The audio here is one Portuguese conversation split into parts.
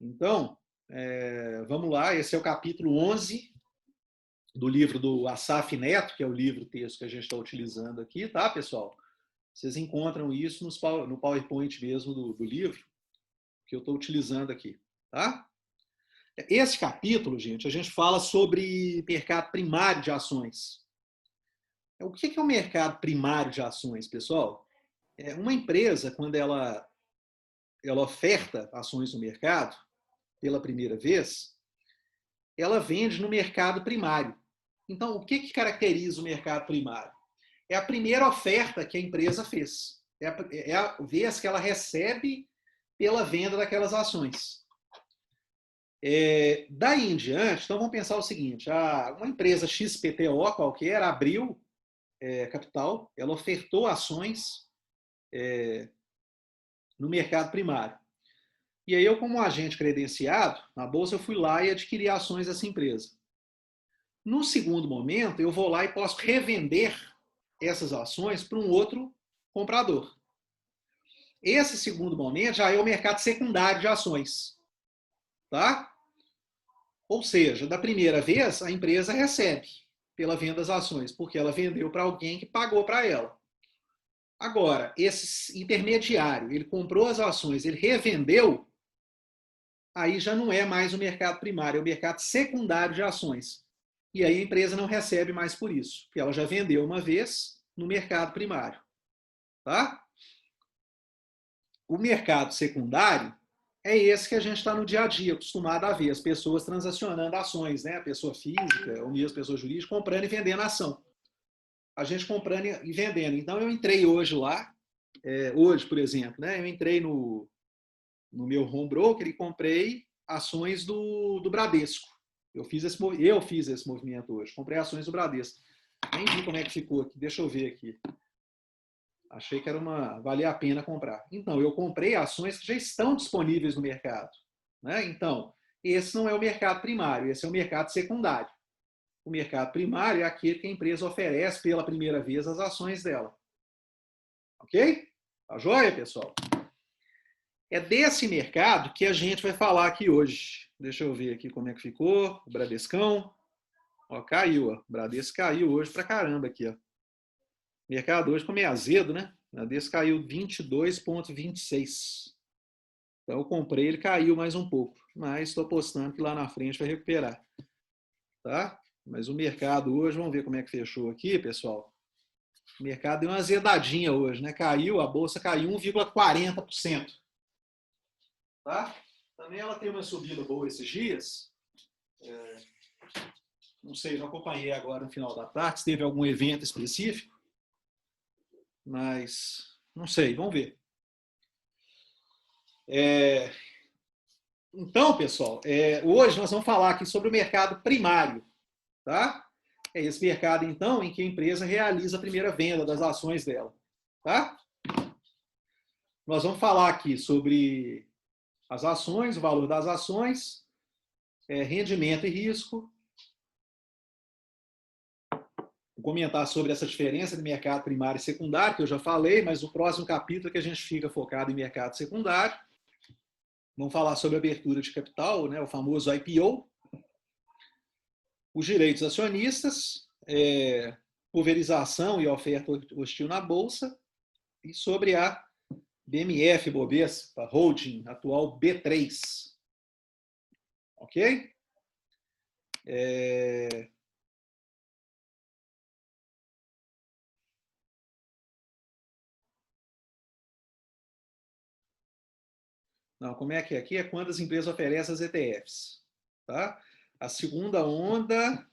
Então, vamos lá, esse é o capítulo 11 do livro do Assaf Neto, que é o livro-texto que a gente está utilizando aqui, tá, pessoal? Vocês encontram isso no PowerPoint mesmo do livro que eu estou utilizando aqui, tá? Esse capítulo, gente, a gente fala sobre mercado primário de ações. O que é o mercado primário de ações, pessoal? Uma empresa, quando ela oferta ações no mercado pela primeira vez, ela vende no mercado primário. Então, o que caracteriza o mercado primário? É a primeira oferta que a empresa fez. É a vez que ela recebe pela venda daquelas ações. Daí em diante, então vamos pensar o seguinte, uma empresa XPTO qualquer abriu capital, ela ofertou ações no mercado primário. E aí eu, como agente credenciado, na Bolsa, eu fui lá e adquiri ações dessa empresa. No segundo momento, eu vou lá e posso revender essas ações para um outro comprador. Esse segundo momento já é o mercado secundário de ações. Tá? Ou seja, da primeira vez, a empresa recebe pela venda das ações, porque ela vendeu para alguém que pagou para ela. Agora, esse intermediário, ele comprou as ações, ele revendeu, aí já não é mais o mercado primário, é o mercado secundário de ações. E aí a empresa não recebe mais por isso, porque ela já vendeu uma vez no mercado primário. Tá? O mercado secundário é esse que a gente está no dia a dia, acostumado a ver, as pessoas transacionando ações, né? A pessoa física, ou mesmo pessoa jurídica, comprando e vendendo ação. A gente comprando e vendendo. Então, eu entrei hoje lá, hoje, por exemplo, né? Eu entrei no meu home broker e comprei ações do Bradesco. Eu fiz esse movimento hoje, comprei ações do Bradesco. Nem vi como é que ficou aqui, deixa eu ver aqui. Achei que valia a pena comprar. Então, eu comprei ações que já estão disponíveis no mercado. Né? Então, esse não é o mercado primário, esse é o mercado secundário. O mercado primário é aquele que a empresa oferece pela primeira vez as ações dela. Ok? Tá joia, pessoal? É desse mercado que a gente vai falar aqui hoje. Deixa eu ver aqui como é que ficou. O Bradescão. Ó, caiu, ó. O Bradesco caiu hoje pra caramba aqui, ó. O mercado hoje ficou meio azedo, né? O Bradesco caiu 22,26. Então eu comprei, ele caiu mais um pouco. Mas estou apostando que lá na frente vai recuperar. Tá? Mas o mercado hoje, vamos ver como é que fechou aqui, pessoal. O mercado deu uma azedadinha hoje, né? Caiu, a bolsa caiu 1,40%. Tá? Também ela tem uma subida boa esses dias. Não sei, não acompanhei agora no final da tarde se teve algum evento específico, mas não sei, vamos ver. Então, pessoal, hoje nós vamos falar aqui sobre o mercado primário. Tá? É esse mercado, então, em que a empresa realiza a primeira venda das ações dela. Tá? Nós vamos falar aqui sobre as ações, o valor das ações, rendimento e risco. Vou comentar sobre essa diferença de mercado primário e secundário, que eu já falei, mas o próximo capítulo é que a gente fica focado em mercado secundário. Vamos falar sobre abertura de capital, né, o famoso IPO. Os direitos acionistas, pulverização e oferta hostil na Bolsa, e sobre a BMF Bovespa Holding, atual B3. Ok? Não, como é que é? Aqui é quando as empresas oferecem as ETFs. Tá? A segunda onda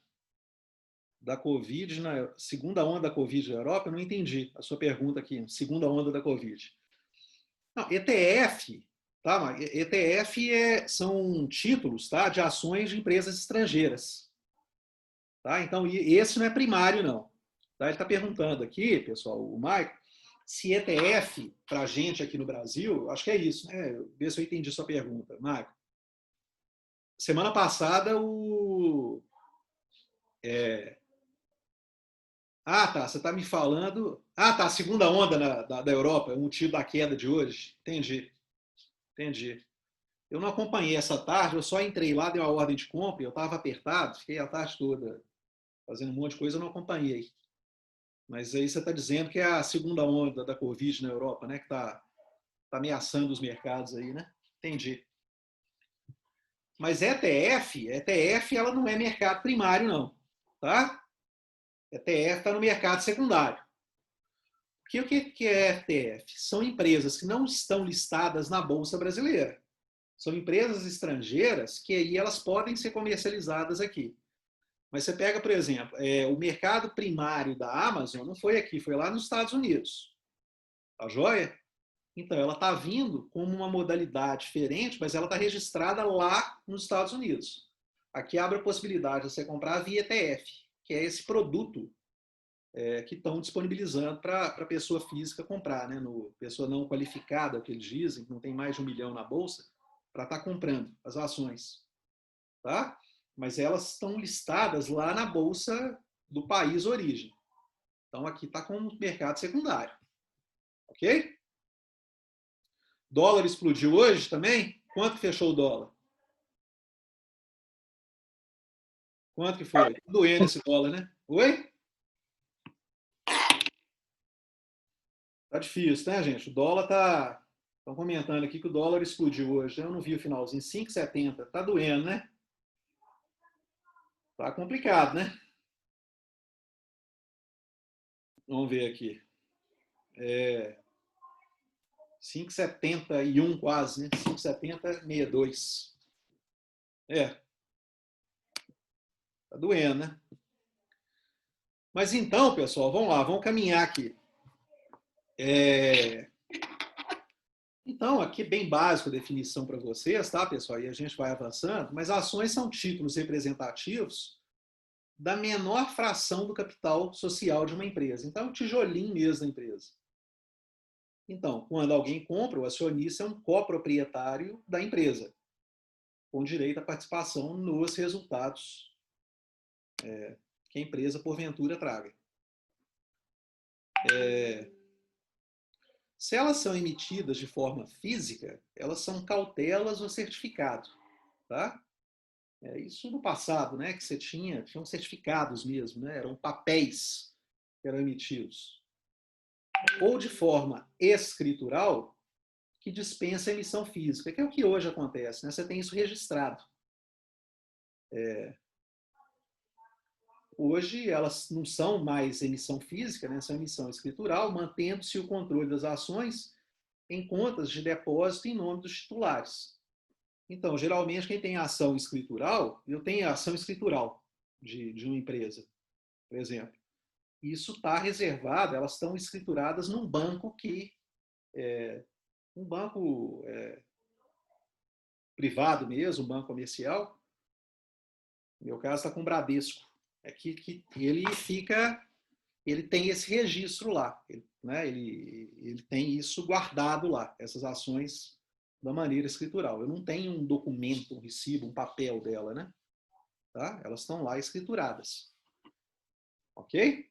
da Covid na Europa, eu não entendi a sua pergunta aqui. Segunda onda da Covid. Não, ETF, tá? ETF são títulos, tá? De ações de empresas estrangeiras. Tá? Então, esse não é primário, não. Tá? Ele está perguntando aqui, pessoal, o Maico, se ETF, para a gente aqui no Brasil, acho que é isso, né? Vê se eu entendi sua pergunta, Maico. Semana passada, tá, você está me falando... tá, a segunda onda da Europa, o motivo da queda de hoje. Entendi. Eu não acompanhei essa tarde, eu só entrei lá, dei uma ordem de compra, eu estava apertado, fiquei a tarde toda fazendo um monte de coisa, eu não acompanhei. Mas aí você está dizendo que é a segunda onda da Covid na Europa, né? Que está ameaçando os mercados aí, né? Entendi. Mas ETF, ela não é mercado primário, não. Tá? ETF está no mercado secundário. O que é ETF? São empresas que não estão listadas na Bolsa Brasileira. São empresas estrangeiras que aí elas podem ser comercializadas aqui. Mas você pega, por exemplo, o mercado primário da Amazon não foi aqui, foi lá nos Estados Unidos. Tá joia? Então, ela está vindo como uma modalidade diferente, mas ela está registrada lá nos Estados Unidos. Aqui abre a possibilidade de você comprar via ETF, que é esse produto que estão disponibilizando para a pessoa física comprar, né? Pessoa não qualificada, que eles dizem, que não tem mais de 1 milhão na bolsa, para estar comprando as ações. Tá? Mas elas estão listadas lá na bolsa do país origem. Então aqui está com o mercado secundário. Ok? Dólar explodiu hoje também? Quanto fechou o dólar? Quanto que foi? Tá doendo esse dólar, né? Oi? Tá difícil, né, gente? O dólar tá. Estão comentando aqui que o dólar explodiu hoje. Eu não vi o finalzinho. 5,70. Tá doendo, né? Tá complicado, né? Vamos ver aqui. 5,71 quase, né? 5,70,62. É, tá doendo, né? Mas então, pessoal, vamos lá, vamos caminhar aqui. Então, aqui bem básico a definição para vocês, tá, pessoal? E a gente vai avançando, mas ações são títulos representativos da menor fração do capital social de uma empresa. Então, é o tijolinho mesmo da empresa. Então, quando alguém compra, o acionista é um coproprietário da empresa, com direito à participação nos resultados que a empresa, porventura, traga. Se elas são emitidas de forma física, elas são cautelas ou certificado. Tá? Isso no passado, né, que você tinham certificados mesmo, né, eram papéis que eram emitidos. Ou de forma escritural, que dispensa a emissão física, que é o que hoje acontece, né? Você tem isso registrado. Hoje elas não são mais emissão física, né? São emissão escritural, mantendo-se o controle das ações em contas de depósito em nome dos titulares. Então, geralmente, quem tem ação escritural, eu tenho ação escritural de uma empresa, por exemplo. Isso está reservado, elas estão escrituradas num banco um banco privado mesmo, um banco comercial. No meu caso está com o Bradesco. Que ele tem esse registro lá, ele tem isso guardado lá, essas ações da maneira escritural. Eu não tenho um documento, um recibo, um papel dela, né? Tá? Elas estão lá escrituradas. Ok?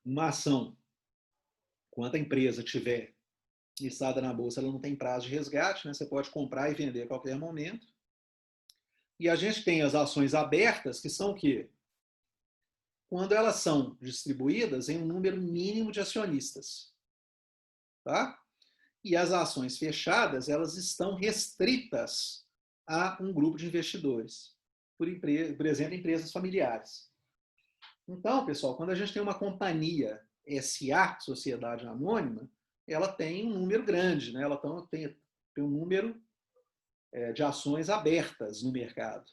Uma ação, quando a empresa tiver listada na bolsa, ela não tem prazo de resgate, né? Você pode comprar e vender a qualquer momento. E a gente tem as ações abertas, que são o quê? Quando elas são distribuídas em um número mínimo de acionistas. Tá? E as ações fechadas, elas estão restritas a um grupo de investidores. Por exemplo, empresas familiares. Então, pessoal, quando a gente tem uma companhia SA, Sociedade Anônima, ela tem um número grande, né? Ela tem um número de ações abertas no mercado.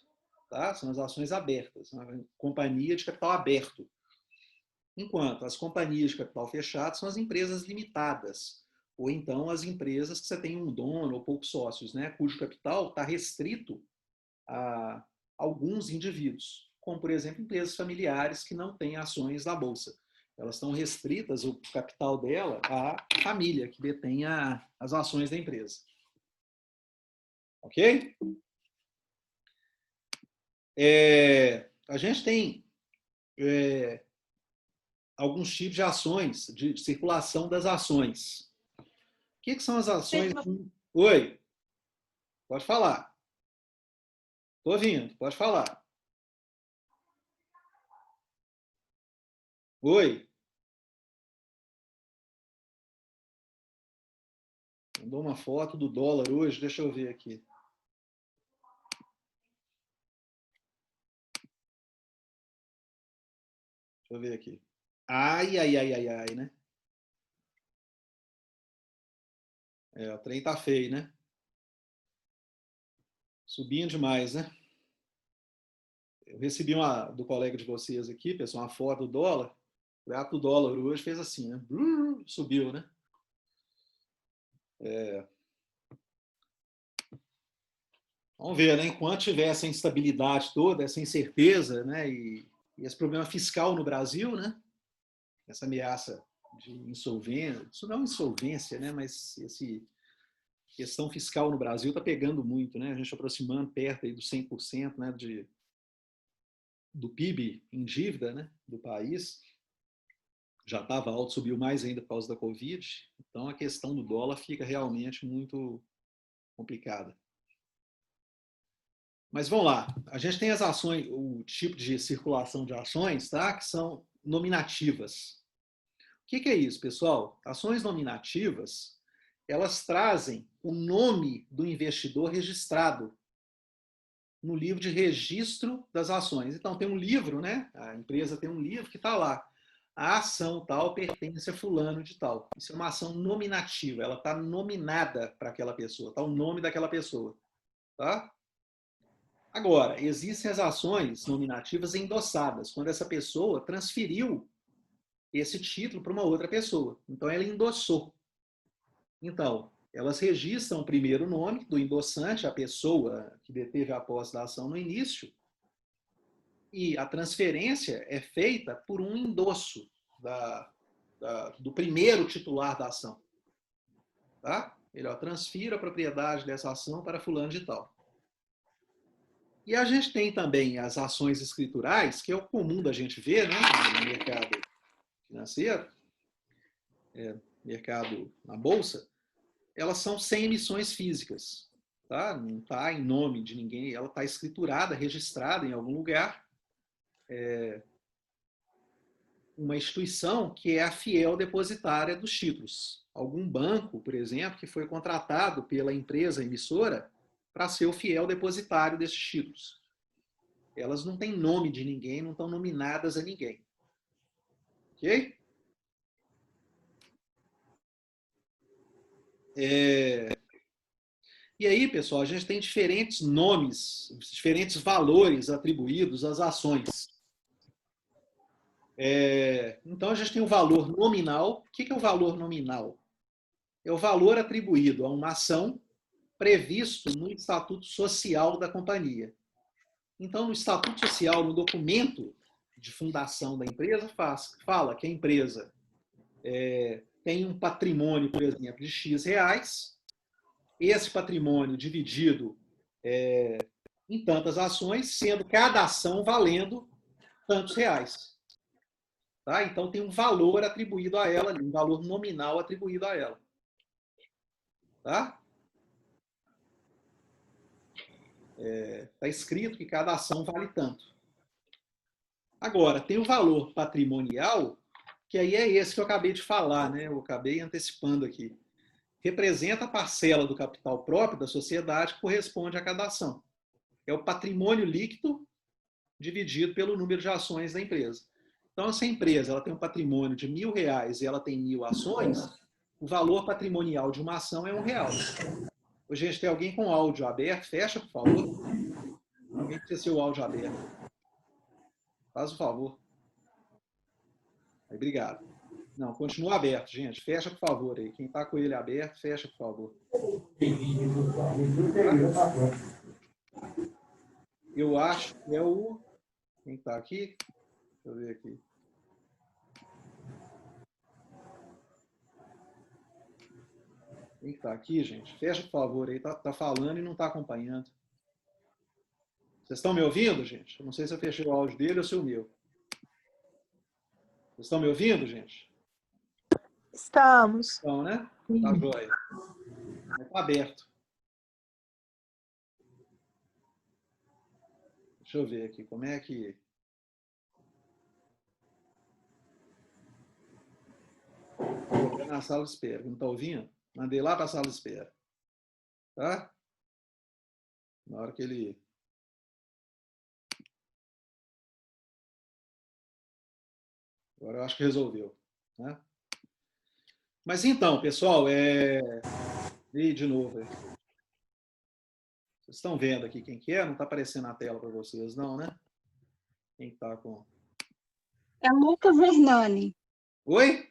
Tá? São as ações abertas, uma companhia de capital aberto. Enquanto as companhias de capital fechado são as empresas limitadas, ou então as empresas que você tem um dono ou poucos sócios, né? Cujo capital está restrito a alguns indivíduos, como, por exemplo, empresas familiares que não têm ações na Bolsa. Elas estão restritas, o capital dela, à família que detém as ações da empresa. Ok? A gente tem alguns tipos de ações, de circulação das ações. que são as ações... Oi, pode falar. Estou ouvindo, pode falar. Oi. Mandou uma foto do dólar hoje, deixa eu ver aqui. Deixa eu ver aqui. Ai, ai, ai, ai, ai, né? O trem tá feio, né? Subindo demais, né? Eu recebi do colega de vocês aqui, pessoal, uma foto do dólar. O ato do dólar hoje fez assim, né? Subiu, né? Vamos ver, né? Enquanto tiver essa instabilidade toda, essa incerteza, né? E esse problema fiscal no Brasil, né? Essa ameaça de insolvência, isso não é insolvência, né? Mas esse questão fiscal no Brasil está pegando muito, né? A gente aproximando perto aí dos 100%, né? Do PIB em dívida, né? Do país. Já estava alto, subiu mais ainda por causa da Covid. Então a questão do dólar fica realmente muito complicada. Mas vamos lá, a gente tem as ações, o tipo de circulação de ações, tá? Que são nominativas. O que é isso, pessoal? Ações nominativas, elas trazem o nome do investidor registrado no livro de registro das ações. Então tem um livro, né? A empresa tem um livro que está lá. A ação tal pertence a fulano de tal. Isso é uma ação nominativa, ela está nominada para aquela pessoa, está o nome daquela pessoa, tá? Agora, existem as ações nominativas endossadas, quando essa pessoa transferiu esse título para uma outra pessoa. Então, ela endossou. Então, elas registram primeiro o nome do endossante, a pessoa que deteve a posse da ação no início, e a transferência é feita por um endosso do primeiro titular da ação. Tá? Ele transfira a propriedade dessa ação para fulano de tal. E a gente tem também as ações escriturais, que é o comum da gente ver, né, no mercado financeiro, mercado na bolsa, elas são sem emissões físicas. Tá? Não está em nome de ninguém, ela está escriturada, registrada em algum lugar. Uma instituição que é a fiel depositária dos títulos. Algum banco, por exemplo, que foi contratado pela empresa emissora para ser o fiel depositário desses títulos. Elas não têm nome de ninguém, não estão nominadas a ninguém. Ok? E aí, pessoal, a gente tem diferentes nomes, diferentes valores atribuídos às ações. Então, a gente tem o valor nominal. O que é o valor nominal? É o valor atribuído a uma ação previsto no Estatuto Social da companhia. Então, no Estatuto Social, no documento de fundação da empresa, fala que a empresa tem um patrimônio, por exemplo, de X reais, esse patrimônio dividido em tantas ações, sendo cada ação valendo tantos reais. Tá? Então, tem um valor atribuído a ela, um valor nominal atribuído a ela. Tá? Está escrito que cada ação vale tanto. Agora, tem o valor patrimonial, que aí é esse que eu acabei de falar, né? Eu acabei antecipando aqui. Representa a parcela do capital próprio da sociedade que corresponde a cada ação. É o patrimônio líquido dividido pelo número de ações da empresa. Então, se a empresa ela tem um patrimônio de R$1.000 e ela tem 1.000 ações, o valor patrimonial de uma ação é R$1. Gente, tem alguém com áudio aberto? Fecha, por favor. Alguém precisa ser o áudio aberto. Faz o favor. Aí, obrigado. Não, continua aberto, gente. Fecha, por favor. Aí. Quem está com ele aberto, fecha, por favor. Eu acho que é o... Quem está aqui? Deixa eu ver aqui. Quem está aqui, gente? Fecha, por favor. Aí tá falando e não está acompanhando. Vocês estão me ouvindo, gente? Eu não sei se eu fechei o áudio dele ou se é o meu. Vocês estão me ouvindo, gente? Estamos. Então, né? Tá joia. Está aberto. Deixa eu ver aqui, como é que... Coloquei na sala de espera. Não está ouvindo? Mandei lá para a sala de espera. Tá? Na hora que ele... Agora eu acho que resolveu. Né? Mas então, pessoal, E de novo. Vocês estão vendo aqui quem que é? Não está aparecendo na tela para vocês, não, né? Quem está com... É Lucas Hernani. Oi?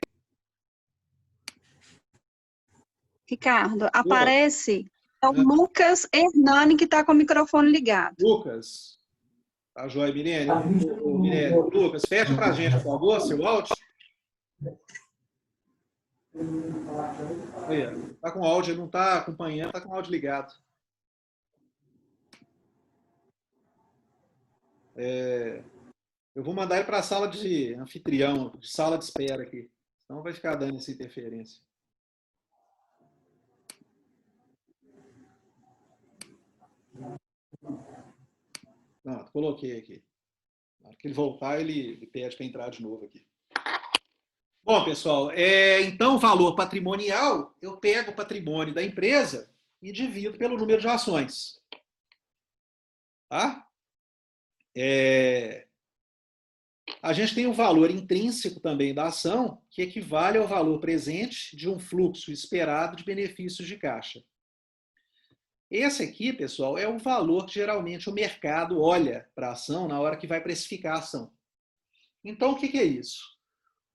Ricardo, Oi. aparece... É o Lucas Hernani que está com o microfone ligado. Lucas. Tá joia, Mirene. Mirene. Lucas, fecha para a gente, por favor, seu áudio. Aí, tá com áudio, não está acompanhando, tá com áudio ligado. Eu vou mandar ele para a sala de anfitrião, de sala de espera aqui. Senão vai ficar dando essa interferência. Pronto, coloquei aqui. Na hora que ele voltar, ele pede para entrar de novo aqui. Bom, pessoal, então o valor patrimonial, eu pego o patrimônio da empresa e divido pelo número de ações. Tá? A gente tem o valor intrínseco também da ação, que equivale ao valor presente de um fluxo esperado de benefícios de caixa. Esse aqui, pessoal, é o valor que geralmente o mercado olha para a ação na hora que vai precificar a ação. Então, o que é isso?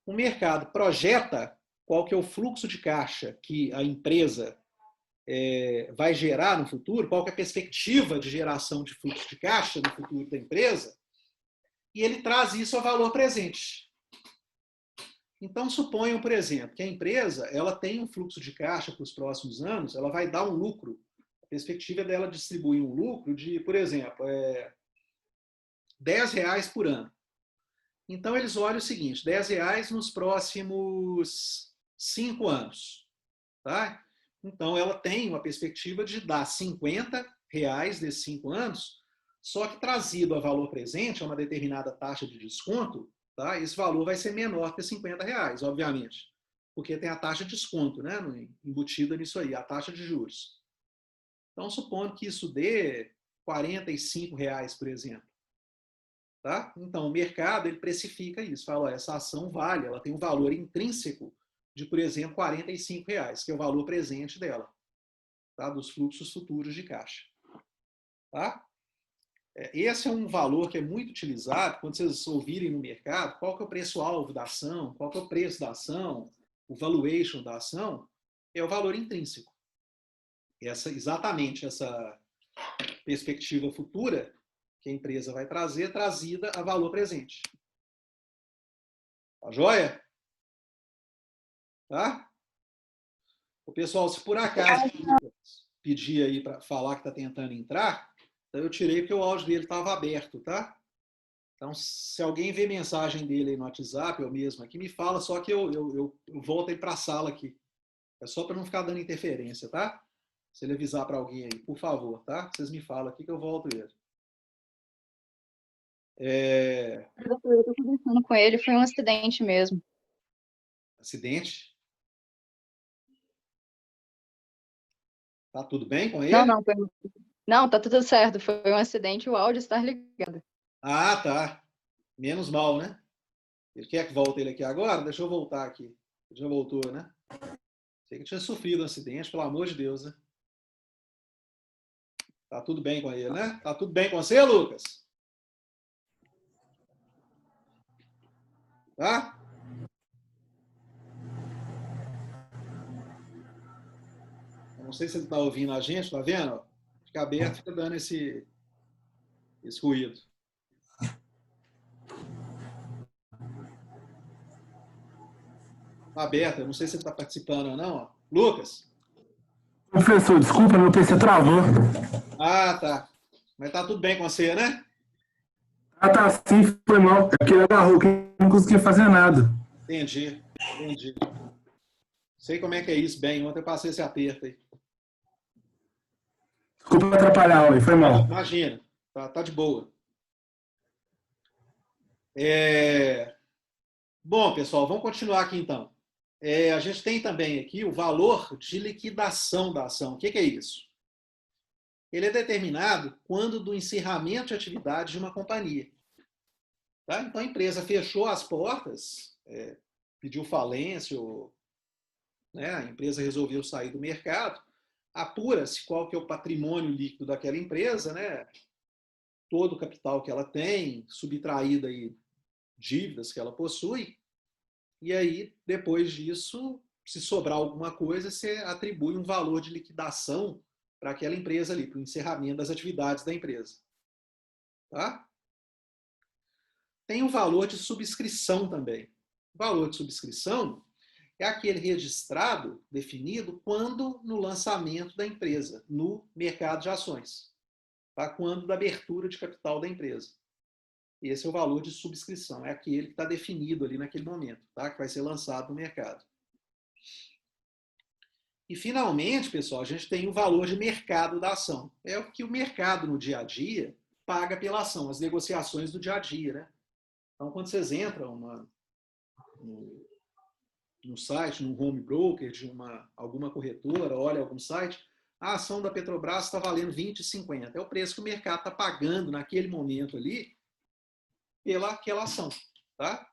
O mercado projeta qual que é o fluxo de caixa que a empresa vai gerar no futuro, qual que é a perspectiva de geração de fluxo de caixa no futuro da empresa, e ele traz isso ao valor presente. Então, suponham, por exemplo, que a empresa ela tem um fluxo de caixa para os próximos anos, ela vai dar um lucro. A perspectiva dela distribuir um lucro de, por exemplo, R$10 por ano. Então, eles olham o seguinte, R$10 nos próximos 5 anos. Tá? Então, ela tem uma perspectiva de dar R$50 nesses 5 anos, só que trazido a valor presente, a uma determinada taxa de desconto, tá? Esse valor vai ser menor que R$50, obviamente, porque tem a taxa de desconto, né? Embutida nisso aí, a taxa de juros. Então, supondo que isso dê R$45, por exemplo. Tá? Então, o mercado ele precifica isso, fala, essa ação vale, ela tem um valor intrínseco de, por exemplo, R$45, que é o valor presente dela, tá? Dos fluxos futuros de caixa. Tá? Esse é um valor que é muito utilizado quando vocês ouvirem no mercado qual que é o preço-alvo da ação, qual que é o preço da ação, o valuation da ação, é o valor intrínseco. Exatamente essa perspectiva futura que a empresa vai trazer, trazida a valor presente. Tá joia? Tá? O pessoal, se por acaso pedir aí para falar que está tentando entrar, então eu tirei porque o áudio dele estava aberto, tá? Então, se alguém vê mensagem dele aí no WhatsApp, eu mesmo aqui, me fala, só que eu volto aí para a sala aqui. É só para não ficar dando interferência, tá? Se ele avisar para alguém aí, por favor, tá? Vocês me falam aqui que eu volto ele. Eu estou conversando com ele, foi um acidente mesmo. Acidente? Tá tudo bem com ele? Não, tá tudo certo. Foi um acidente, o áudio está ligado. Ah, tá. Menos mal, né? Ele quer que volte ele aqui agora? Deixa eu voltar aqui. Ele já voltou, né? Sei que tinha sofrido um acidente, pelo amor de Deus, né? Tá tudo bem com ele, né? Tá tudo bem com você, Lucas? Tá? Eu não sei se ele tá ouvindo a gente, tá vendo? Fica aberto, fica dando esse ruído. Tá aberto, eu não sei se ele está participando ou não. Ó. Lucas? Professor, desculpa, meu PC travou. Ah, tá. Mas tá tudo bem com você, né? Ah, tá, sim, foi mal. É porque ele agarrou, que não conseguia fazer nada. Entendi. Sei como é que é isso, bem. Ontem eu passei esse aperto aí. Desculpa atrapalhar, oi, foi mal. Imagina, tá de boa. Bom, pessoal, vamos continuar aqui então. A gente tem também aqui o valor de liquidação da ação. O que é isso? Ele é determinado quando do encerramento de atividade de uma companhia. Tá? Então a empresa fechou as portas, pediu falência, ou, né, a empresa resolveu sair do mercado, apura-se qual que é o patrimônio líquido daquela empresa, né? Todo o capital que ela tem, subtraído aí dívidas que ela possui, e aí, depois disso, se sobrar alguma coisa, você atribui um valor de liquidação para aquela empresa ali, para o encerramento das atividades da empresa. Tá? Tem o valor de subscrição também. O valor de subscrição é aquele registrado, definido, quando no lançamento da empresa, no mercado de ações. Tá? Quando da abertura de capital da empresa. Esse é o valor de subscrição, é aquele que está definido ali naquele momento, tá? Que vai ser lançado no mercado. E, finalmente, pessoal, a gente tem o valor de mercado da ação. É o que o mercado, no dia a dia, paga pela ação, as negociações do dia a dia, né? Então, quando vocês entram no site, num home broker, de alguma corretora, olha algum site, a ação da Petrobras está valendo R$20,50. É o preço que o mercado está pagando naquele momento ali, pelaquela ação, tá?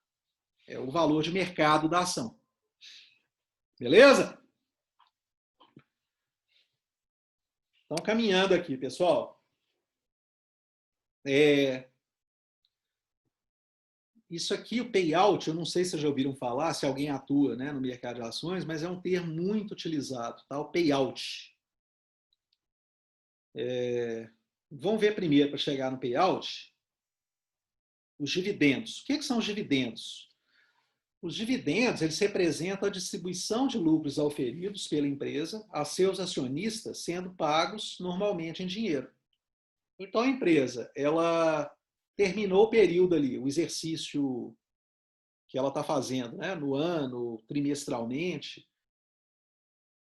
É o valor de mercado da ação. Beleza? Então, caminhando aqui, pessoal. Isso aqui, o payout, eu não sei se vocês já ouviram falar, se alguém atua, né, no mercado de ações, mas é um termo muito utilizado, tá? O payout. Vamos ver primeiro, para chegar no payout, os dividendos. O que são os dividendos? Os dividendos, eles representam a distribuição de lucros auferidos pela empresa a seus acionistas, sendo pagos normalmente em dinheiro. Então, a empresa, ela terminou o período ali, o exercício que ela está fazendo, né, no ano, trimestralmente,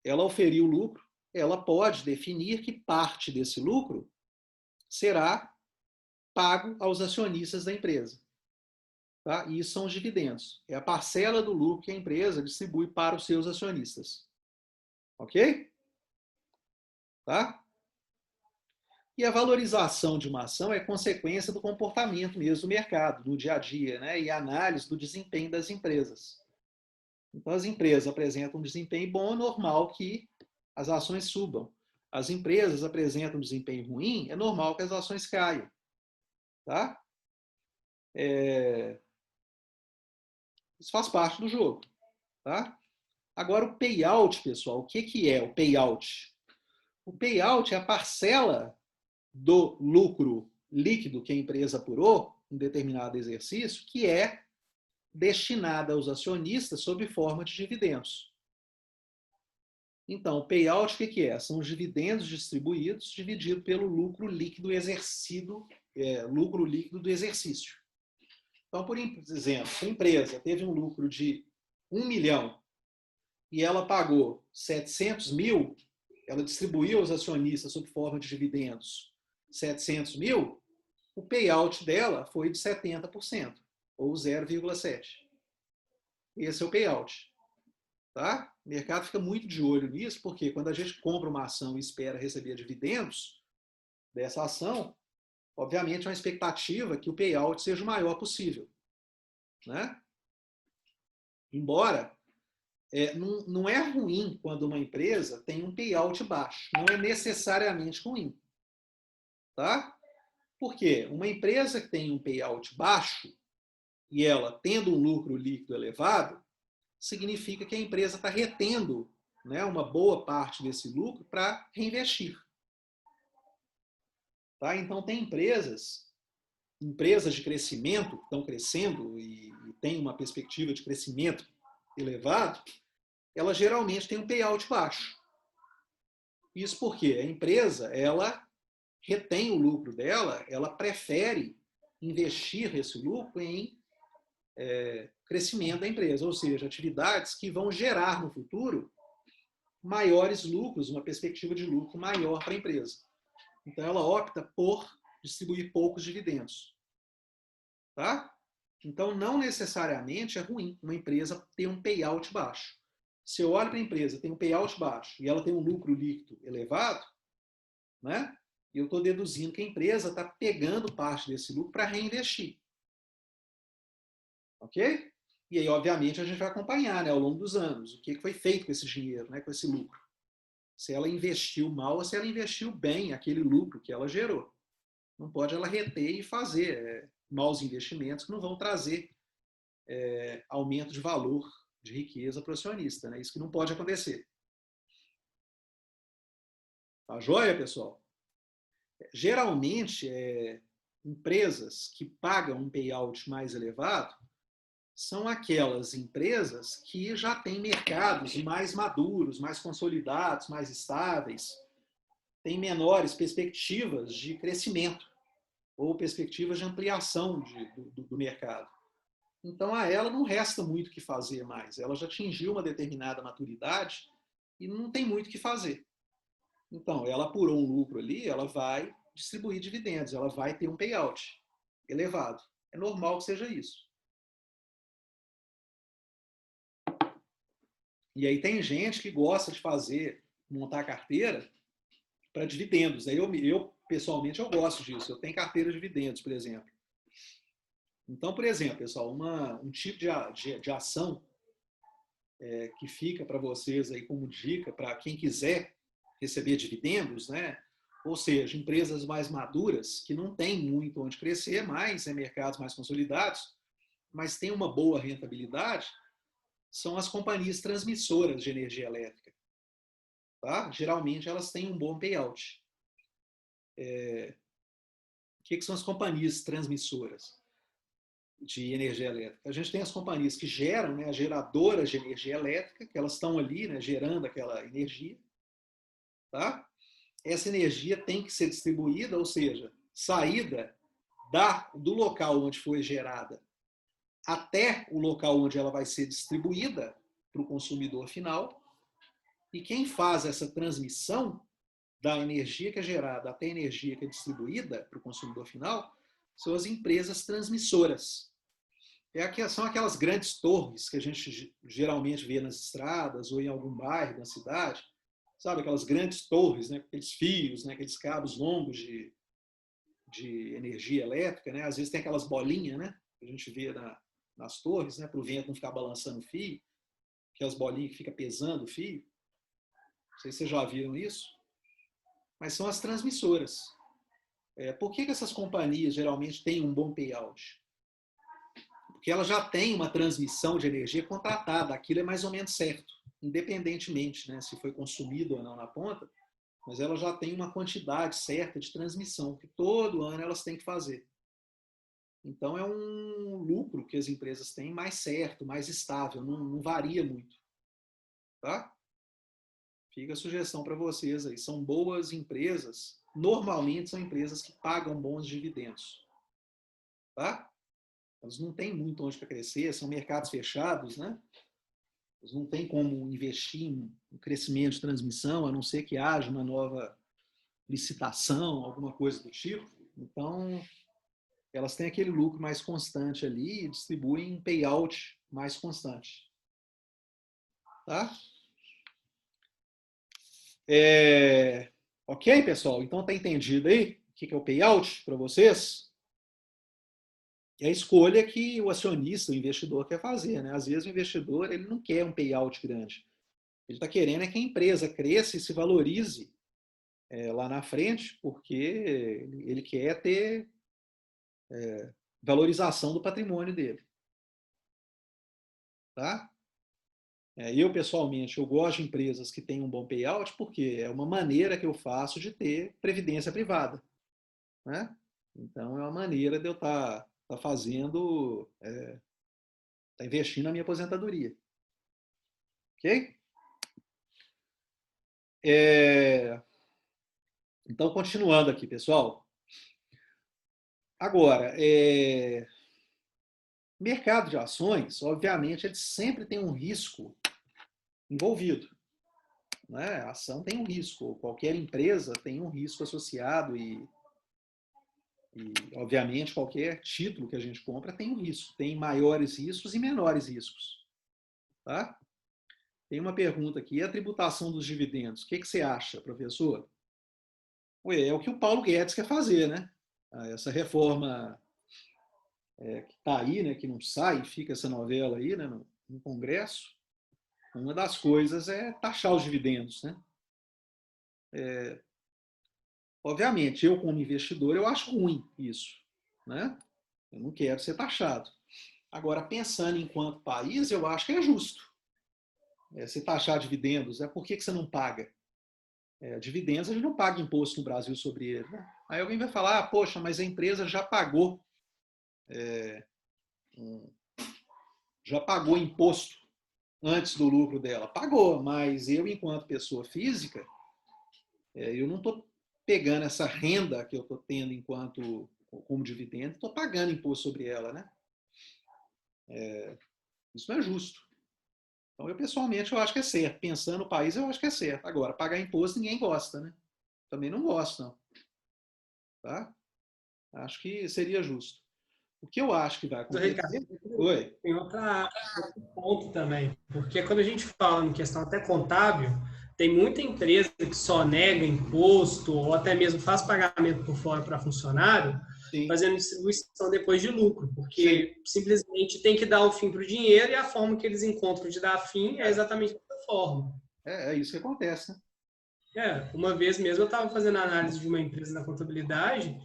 ela oferiu lucro, ela pode definir que parte desse lucro será pago aos acionistas da empresa. Tá? E isso são os dividendos. É a parcela do lucro que a empresa distribui para os seus acionistas. Ok? Tá? E a valorização de uma ação é consequência do comportamento mesmo do mercado, do dia a dia, né? E análise do desempenho das empresas. Então, as empresas apresentam um desempenho bom, é normal que as ações subam. As empresas apresentam um desempenho ruim, é normal que as ações caiam. Tá? Isso faz parte do jogo. Tá? Agora, o payout, pessoal, o que é o payout? O payout é a parcela do lucro líquido que a empresa apurou em determinado exercício, que é destinada aos acionistas sob forma de dividendos. Então, o payout, o que é? São os dividendos distribuídos dividido pelo lucro líquido exercido, lucro líquido do exercício. Então, por exemplo, se a empresa teve um lucro de 1 milhão e ela pagou 700 mil, ela distribuiu aos acionistas sob forma de dividendos 700 mil, o payout dela foi de 70%, ou 0,7%. Esse é o payout. Tá? O mercado fica muito de olho nisso, porque quando a gente compra uma ação e espera receber dividendos dessa ação, obviamente é uma expectativa que o payout seja o maior possível. Né? Embora não é ruim quando uma empresa tem um payout baixo. Não é necessariamente ruim. Tá? Por quê? Uma empresa que tem um payout baixo e ela tendo um lucro líquido elevado, significa que a empresa está retendo, né, uma boa parte desse lucro para reinvestir. Tá? Então, tem empresas de crescimento, que estão crescendo e têm uma perspectiva de crescimento elevado, ela geralmente tem um payout baixo. Isso porque a empresa, ela retém o lucro dela, ela prefere investir esse lucro em crescimento da empresa, ou seja, atividades que vão gerar no futuro maiores lucros, uma perspectiva de lucro maior para a empresa. Então, ela opta por distribuir poucos dividendos. Tá? Então, não necessariamente é ruim uma empresa ter um payout baixo. Se eu olho para a empresa, tem um payout baixo e ela tem um lucro líquido elevado, né? Eu estou deduzindo que a empresa está pegando parte desse lucro para reinvestir. Ok? E aí, obviamente, a gente vai acompanhar, né, ao longo dos anos o que foi feito com esse dinheiro, né, com esse lucro. Se ela investiu mal ou se ela investiu bem aquele lucro que ela gerou. Não pode ela reter e fazer maus investimentos que não vão trazer aumento de valor, de riqueza para o acionista. Né? Isso que não pode acontecer. Tá joia, pessoal? Geralmente, empresas que pagam um payout mais elevado são aquelas empresas que já têm mercados mais maduros, mais consolidados, mais estáveis, têm menores perspectivas de crescimento ou perspectivas de ampliação do mercado. Então, a ela não resta muito o que fazer mais. Ela já atingiu uma determinada maturidade e não tem muito o que fazer. Então, ela apurou um lucro ali, ela vai distribuir dividendos, ela vai ter um payout elevado. É normal que seja isso. E aí tem gente que gosta de montar carteira para dividendos. Aí eu, pessoalmente, eu gosto disso. Eu tenho carteira de dividendos, por exemplo. Então, por exemplo, pessoal, um tipo de ação que fica para vocês aí como dica para quem quiser receber dividendos, né? Ou seja, empresas mais maduras que não têm muito onde crescer mais, mercados mais consolidados, mas têm uma boa rentabilidade, são as companhias transmissoras de energia elétrica. Tá? Geralmente elas têm um bom payout. O que são as companhias transmissoras de energia elétrica? A gente tem as companhias que geram, né, as geradoras de energia elétrica, que elas estão ali, né, gerando aquela energia. Tá? Essa energia tem que ser distribuída, ou seja, saída do local onde foi gerada até o local onde ela vai ser distribuída para o consumidor final. E quem faz essa transmissão da energia que é gerada até a energia que é distribuída para o consumidor final são as empresas transmissoras. São aquelas grandes torres que a gente geralmente vê nas estradas ou em algum bairro da cidade, sabe? Aquelas grandes torres, né? Aqueles fios, né? Aqueles cabos longos de energia elétrica, né? Às vezes tem aquelas bolinhas, né? Que a gente vê nas torres, né? Para o vento não ficar balançando o fio, aquelas bolinhas que ficam pesando o fio. Não sei se vocês já viram isso. Mas são as transmissoras. Por que essas companhias geralmente têm um bom payout? Porque ela já tem uma transmissão de energia contratada, aquilo é mais ou menos certo, independentemente, né, se foi consumido ou não na ponta, mas ela já tem uma quantidade certa de transmissão, que todo ano elas têm que fazer. Então é um lucro que as empresas têm mais certo, mais estável, não varia muito. Tá? Fica a sugestão para vocês aí. São boas empresas, normalmente são empresas que pagam bons dividendos. Tá? Elas não têm muito onde para crescer, são mercados fechados, né? Eles não têm como investir em crescimento de transmissão, a não ser que haja uma nova licitação, alguma coisa do tipo. Então, elas têm aquele lucro mais constante ali e distribuem um payout mais constante. Tá? Ok, pessoal? Então, está entendido aí o que é o payout para vocês? É a escolha que o acionista, o investidor quer fazer. Né? Às vezes o investidor ele não quer um payout grande. Ele está querendo é que a empresa cresça e se valorize lá na frente, porque ele quer ter valorização do patrimônio dele. Tá? Eu, pessoalmente, eu gosto de empresas que têm um bom payout, porque é uma maneira que eu faço de ter previdência privada. Né? Então, é uma maneira de eu estar fazendo, estar investindo na minha aposentadoria. Ok? Então, continuando aqui, pessoal. Agora, Mercado de ações, obviamente, ele sempre tem um risco envolvido, né? A ação tem um risco, qualquer empresa tem um risco associado obviamente, qualquer título que a gente compra tem um risco. Tem maiores riscos e menores riscos. Tá? Tem uma pergunta aqui, a tributação dos dividendos. O que você acha, professor? Ué, é o que o Paulo Guedes quer fazer, né? Essa reforma que está aí, né, que não sai, fica essa novela aí, né, no Congresso. Uma das coisas é taxar os dividendos, né? Obviamente, eu como investidor, eu acho ruim isso, né? Eu não quero ser taxado. Agora, pensando enquanto país, eu acho que é justo. Se taxar dividendos, por que você não paga? Dividendos, a gente não paga imposto no Brasil sobre ele. Né? Aí alguém vai falar, poxa, mas a empresa já pagou imposto antes do lucro dela. Pagou, mas eu, enquanto pessoa física, eu não estou pegando essa renda que eu estou tendo como dividendo, estou pagando imposto sobre ela. Né? Isso não é justo. Então, eu pessoalmente eu acho que é certo. Pensando no país, eu acho que é certo. Agora, pagar imposto ninguém gosta, né? Também não gosto, não. Tá? Acho que seria justo. O que eu acho que vai Ricardo, acontecer... Oi. tem outro ponto também, porque quando a gente fala em questão até contábil, tem muita empresa que só nega imposto ou até mesmo faz pagamento por fora para funcionário, Sim. fazendo distribuição depois de lucro, porque simplesmente tem que dar um fim para o dinheiro e a forma que eles encontram de dar fim é exatamente dessa forma. É isso que acontece, né? Uma vez mesmo eu estava fazendo análise de uma empresa na contabilidade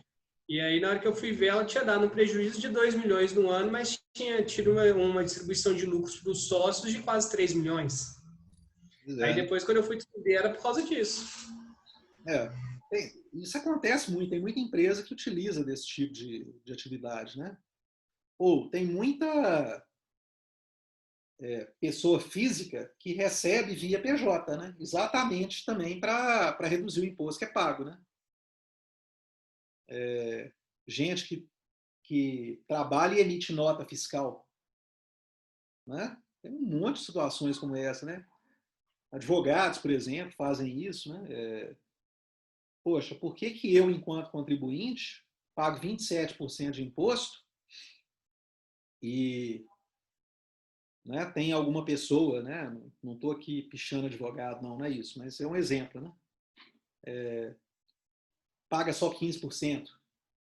e aí na hora que eu fui ver ela tinha dado um prejuízo de 2 milhões no ano, mas tinha tido uma distribuição de lucros para os sócios de quase 3 milhões. Aí depois, quando eu fui descobrir, era por causa disso. Isso acontece muito. Tem muita empresa que utiliza desse tipo de atividade, né? Ou tem muita pessoa física que recebe via PJ, né? Exatamente também para reduzir o imposto que é pago, né? Gente que trabalha e emite nota fiscal, né? Tem um monte de situações como essa, né? Advogados, por exemplo, fazem isso, né? Poxa, por que eu, enquanto contribuinte, pago 27% de imposto e, né, tem alguma pessoa, né? Não estou aqui pichando advogado, não é isso, mas é um exemplo, né? Paga só 15%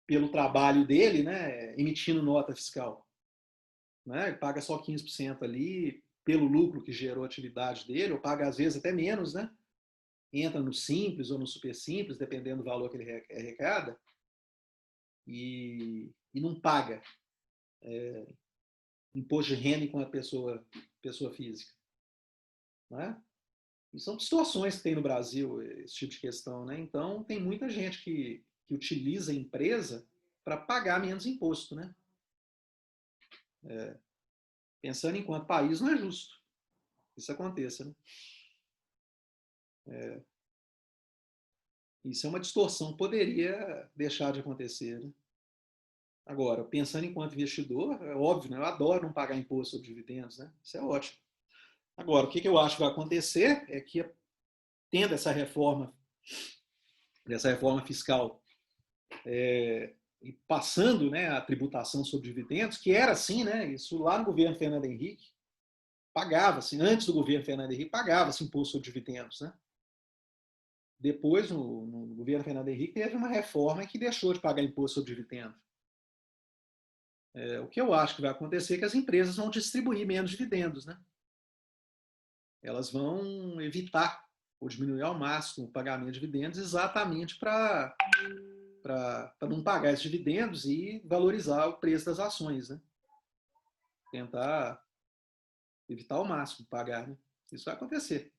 pelo trabalho dele, né, emitindo nota fiscal. Né? Ele paga só 15% ali pelo lucro que gerou a atividade dele, ou paga às vezes até menos, né? Entra no simples ou no super simples, dependendo do valor que ele arrecada, e não paga imposto de renda com a pessoa física. Né? E são distorções que tem no Brasil esse tipo de questão. Né? Então, tem muita gente que utiliza a empresa para pagar menos imposto. Né? Pensando enquanto país, não é justo que isso aconteça. Né? Isso é uma distorção, poderia deixar de acontecer. Né? Agora, pensando enquanto investidor, é óbvio, né? Eu adoro não pagar imposto sobre dividendos, né? Isso é ótimo. Agora, o que eu acho que vai acontecer é que, tendo essa reforma fiscal e passando, né, a tributação sobre dividendos, que era assim, né? Isso lá no governo Fernando Henrique, pagava-se, antes do governo Fernando Henrique, pagava-se imposto sobre dividendos, né? Depois, no governo Fernando Henrique, teve uma reforma que deixou de pagar imposto sobre dividendos. O que eu acho que vai acontecer é que as empresas vão distribuir menos dividendos, né? Elas vão evitar ou diminuir ao máximo o pagamento de dividendos exatamente para não pagar esses dividendos e valorizar o preço das ações, né? Tentar evitar ao máximo pagar, né? Isso vai acontecer.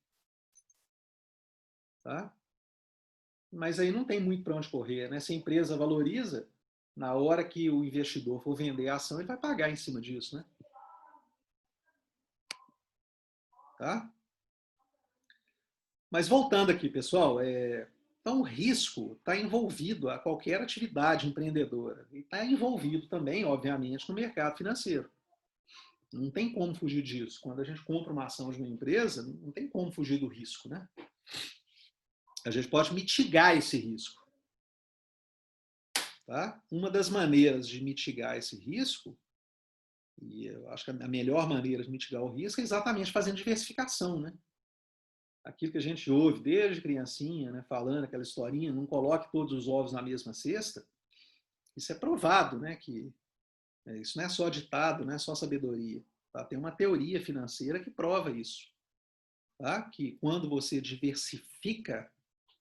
Tá? Mas aí não tem muito para onde correr, né? Se a empresa valoriza, na hora que o investidor for vender a ação, ele vai pagar em cima disso, né? Tá? Mas voltando aqui, pessoal, então o risco está envolvido a qualquer atividade empreendedora e está envolvido também, obviamente, no mercado financeiro. Não tem como fugir disso. Quando a gente compra uma ação de uma empresa, não tem como fugir do risco, né? A gente pode mitigar esse risco. Tá? Uma das maneiras de mitigar esse risco, e eu acho que a melhor maneira de mitigar o risco é exatamente fazendo diversificação, né? Aquilo que a gente ouve desde criancinha, né, falando aquela historinha, não coloque todos os ovos na mesma cesta, isso é provado, né, que isso não é só ditado, não é só sabedoria. Tá? Tem uma teoria financeira que prova isso. Tá? Que quando você diversifica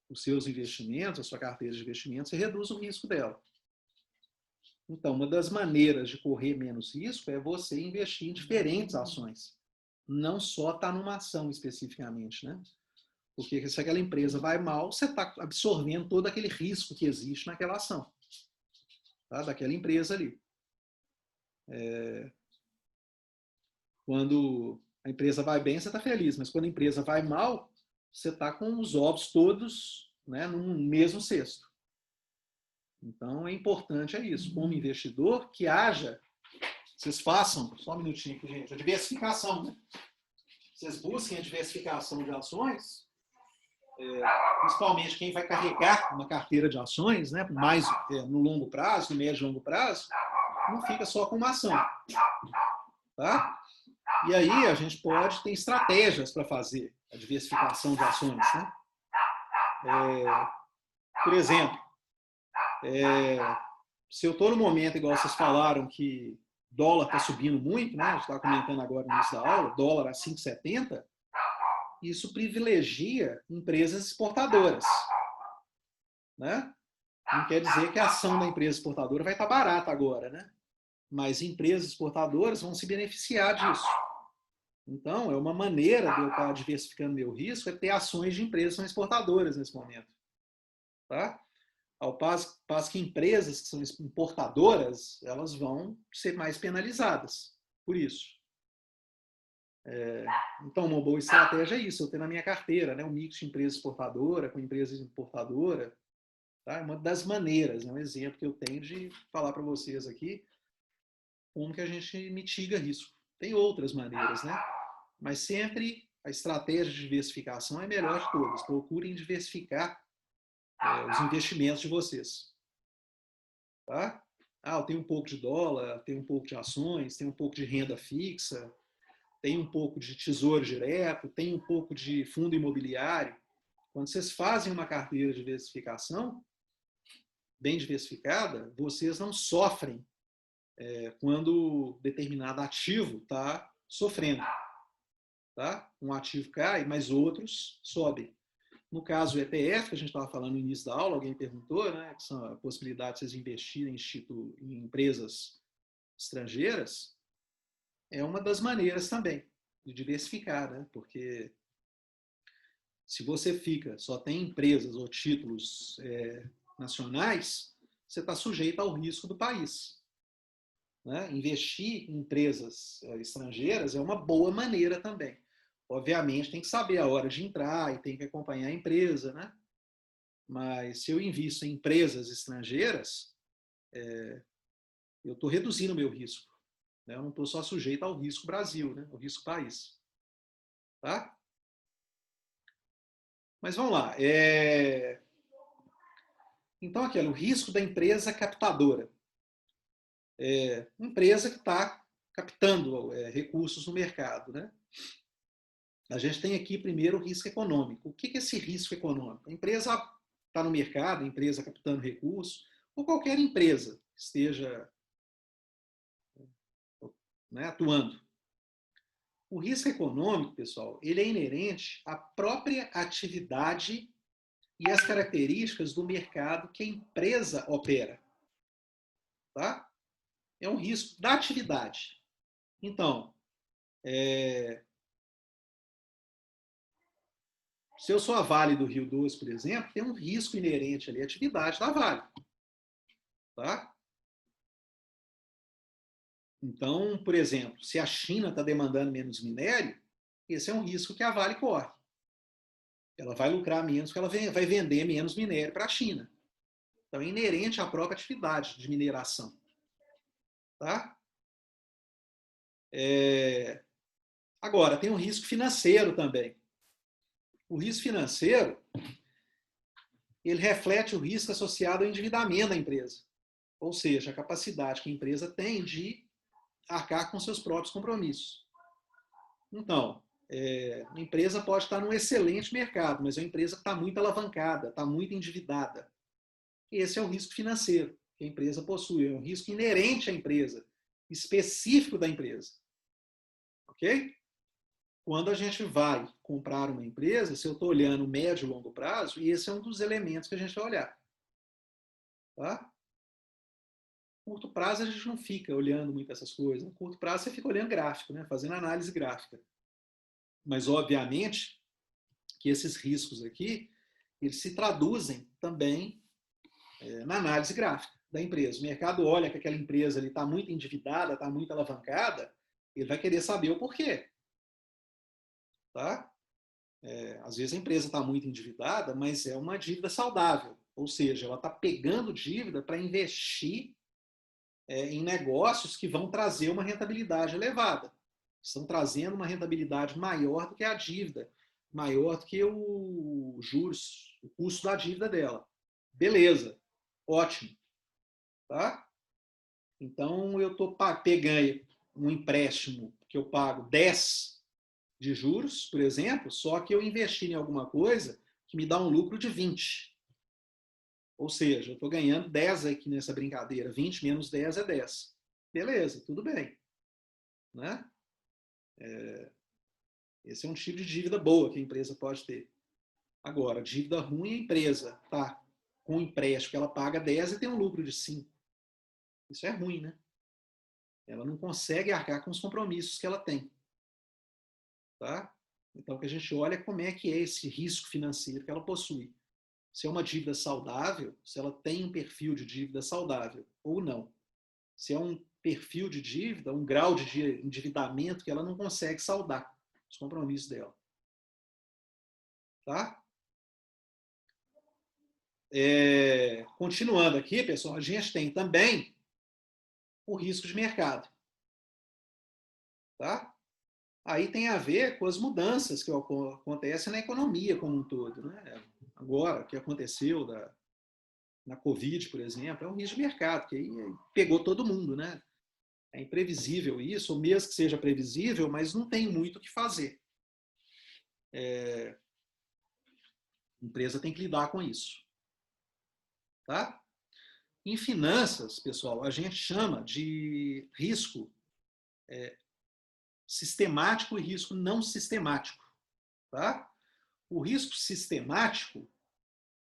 os seus investimentos, a sua carteira de investimentos, você reduz o risco dela. Então, uma das maneiras de correr menos risco é você investir em diferentes ações. Não só estar numa ação especificamente, né? Porque se aquela empresa vai mal, você está absorvendo todo aquele risco que existe naquela ação. Tá? Daquela empresa ali. Quando a empresa vai bem, você está feliz. Mas quando a empresa vai mal, você está com os ovos todos, né, no mesmo cesto. Então, é importante isso. Como investidor, que haja... Vocês façam, só um minutinho aqui, gente, a diversificação, né? Vocês busquem a diversificação de ações, principalmente quem vai carregar uma carteira de ações, né, mais no longo prazo, no médio e longo prazo, não fica só com uma ação. Tá? E aí a gente pode ter estratégias para fazer a diversificação de ações. Né? Por exemplo, se eu estou no momento, igual vocês falaram, que dólar está subindo muito, né? A gente estava comentando agora no início da aula, dólar a 5,70, isso privilegia empresas exportadoras. Né? Não quer dizer que a ação da empresa exportadora vai estar barata agora, né? Mas empresas exportadoras vão se beneficiar disso. Então, é uma maneira de eu estar diversificando meu risco, é ter ações de empresas que são exportadoras nesse momento. Tá? Ao passo que empresas que são importadoras, elas vão ser mais penalizadas por isso. Então, uma boa estratégia é isso, eu ter na minha carteira, né, um mix de empresa exportadora com empresa importadora. Tá? É uma das maneiras, é um exemplo que eu tenho de falar para vocês aqui como que a gente mitiga risco. Tem outras maneiras, né? Mas sempre a estratégia de diversificação é a melhor de todas. Procurem diversificar os investimentos de vocês. Tá? Eu tenho um pouco de dólar, tenho um pouco de ações, tenho um pouco de renda fixa, tenho um pouco de tesouro direto, tenho um pouco de fundo imobiliário. Quando vocês fazem uma carteira de diversificação, bem diversificada, vocês não sofrem quando determinado ativo está sofrendo. Tá? Um ativo cai, mas outros sobem. No caso, o ETF, que a gente estava falando no início da aula, alguém perguntou, né, que são a possibilidade de vocês investirem em empresas estrangeiras, é uma das maneiras também de diversificar, né? Porque se você só tem empresas ou títulos nacionais, você está sujeito ao risco do país. Né? Investir em empresas estrangeiras é uma boa maneira também. Obviamente, tem que saber a hora de entrar e tem que acompanhar a empresa, né? Mas se eu invisto em empresas estrangeiras, eu estou reduzindo o meu risco. Né? Eu não estou só sujeito ao risco Brasil, né? Ao risco país. Tá? Mas vamos lá. Então, o risco da empresa captadora. Empresa que está captando recursos no mercado, né? A gente tem aqui primeiro o risco econômico. O que é esse risco econômico? A empresa está no mercado, a empresa captando recursos, ou qualquer empresa que esteja atuando. O risco econômico, pessoal, ele é inerente à própria atividade e às características do mercado que a empresa opera. Tá? É um risco da atividade. Então, se eu sou a Vale do Rio Doce, por exemplo, tem um risco inerente ali à atividade da Vale. Tá? Então, por exemplo, se a China está demandando menos minério, esse é um risco que a Vale corre. Ela vai lucrar menos porque ela vai vender menos minério para a China. Então, é inerente à própria atividade de mineração. Tá? Agora, tem um risco financeiro também. O risco financeiro, ele reflete o risco associado ao endividamento da empresa. Ou seja, a capacidade que a empresa tem de arcar com seus próprios compromissos. Então, a empresa pode estar num excelente mercado, mas é uma empresa que está muito alavancada, está muito endividada. Esse é o risco financeiro que a empresa possui. É um risco inerente à empresa, específico da empresa. Ok? Quando a gente vai comprar uma empresa, se eu estou olhando médio e longo prazo, esse é um dos elementos que a gente vai olhar. Tá? Curto prazo a gente não fica olhando muito essas coisas. No curto prazo você fica olhando gráfico, né? Fazendo análise gráfica. Mas, obviamente, que esses riscos aqui, eles se traduzem também na análise gráfica da empresa. O mercado olha que aquela empresa está muito endividada, está muito alavancada, ele vai querer saber o porquê. Tá? Às vezes a empresa está muito endividada, mas é uma dívida saudável. Ou seja, ela está pegando dívida para investir em negócios que vão trazer uma rentabilidade elevada. Estão trazendo uma rentabilidade maior do que a dívida, maior do que os juros, o custo da dívida dela. Beleza, ótimo. Tá? Então, eu estou pegando um empréstimo que eu pago 10 de juros, por exemplo, só que eu investi em alguma coisa que me dá um lucro de 20. Ou seja, eu estou ganhando 10 aqui nessa brincadeira. 20 menos 10 é 10. Beleza, tudo bem. Né? Esse é um tipo de dívida boa que a empresa pode ter. Agora, dívida ruim, a empresa está com um empréstimo que ela paga 10 e tem um lucro de 5. Isso é ruim, né? Ela não consegue arcar com os compromissos que ela tem. Tá? Então, o que a gente olha é como é que é esse risco financeiro que ela possui. Se é uma dívida saudável, se ela tem um perfil de dívida saudável ou não. Se é um perfil de dívida, um grau de endividamento que ela não consegue saldar os compromissos dela. Tá? Continuando aqui, pessoal, a gente tem também o risco de mercado. Tá? Aí tem a ver com as mudanças que acontecem na economia como um todo. Né? Agora, o que aconteceu na Covid, por exemplo, é um risco de mercado, que aí pegou todo mundo. Né? É imprevisível isso, ou mesmo que seja previsível, mas não tem muito o que fazer. A empresa tem que lidar com isso. Tá? Em finanças, pessoal, a gente chama de risco sistemático e risco não sistemático. Tá? O risco sistemático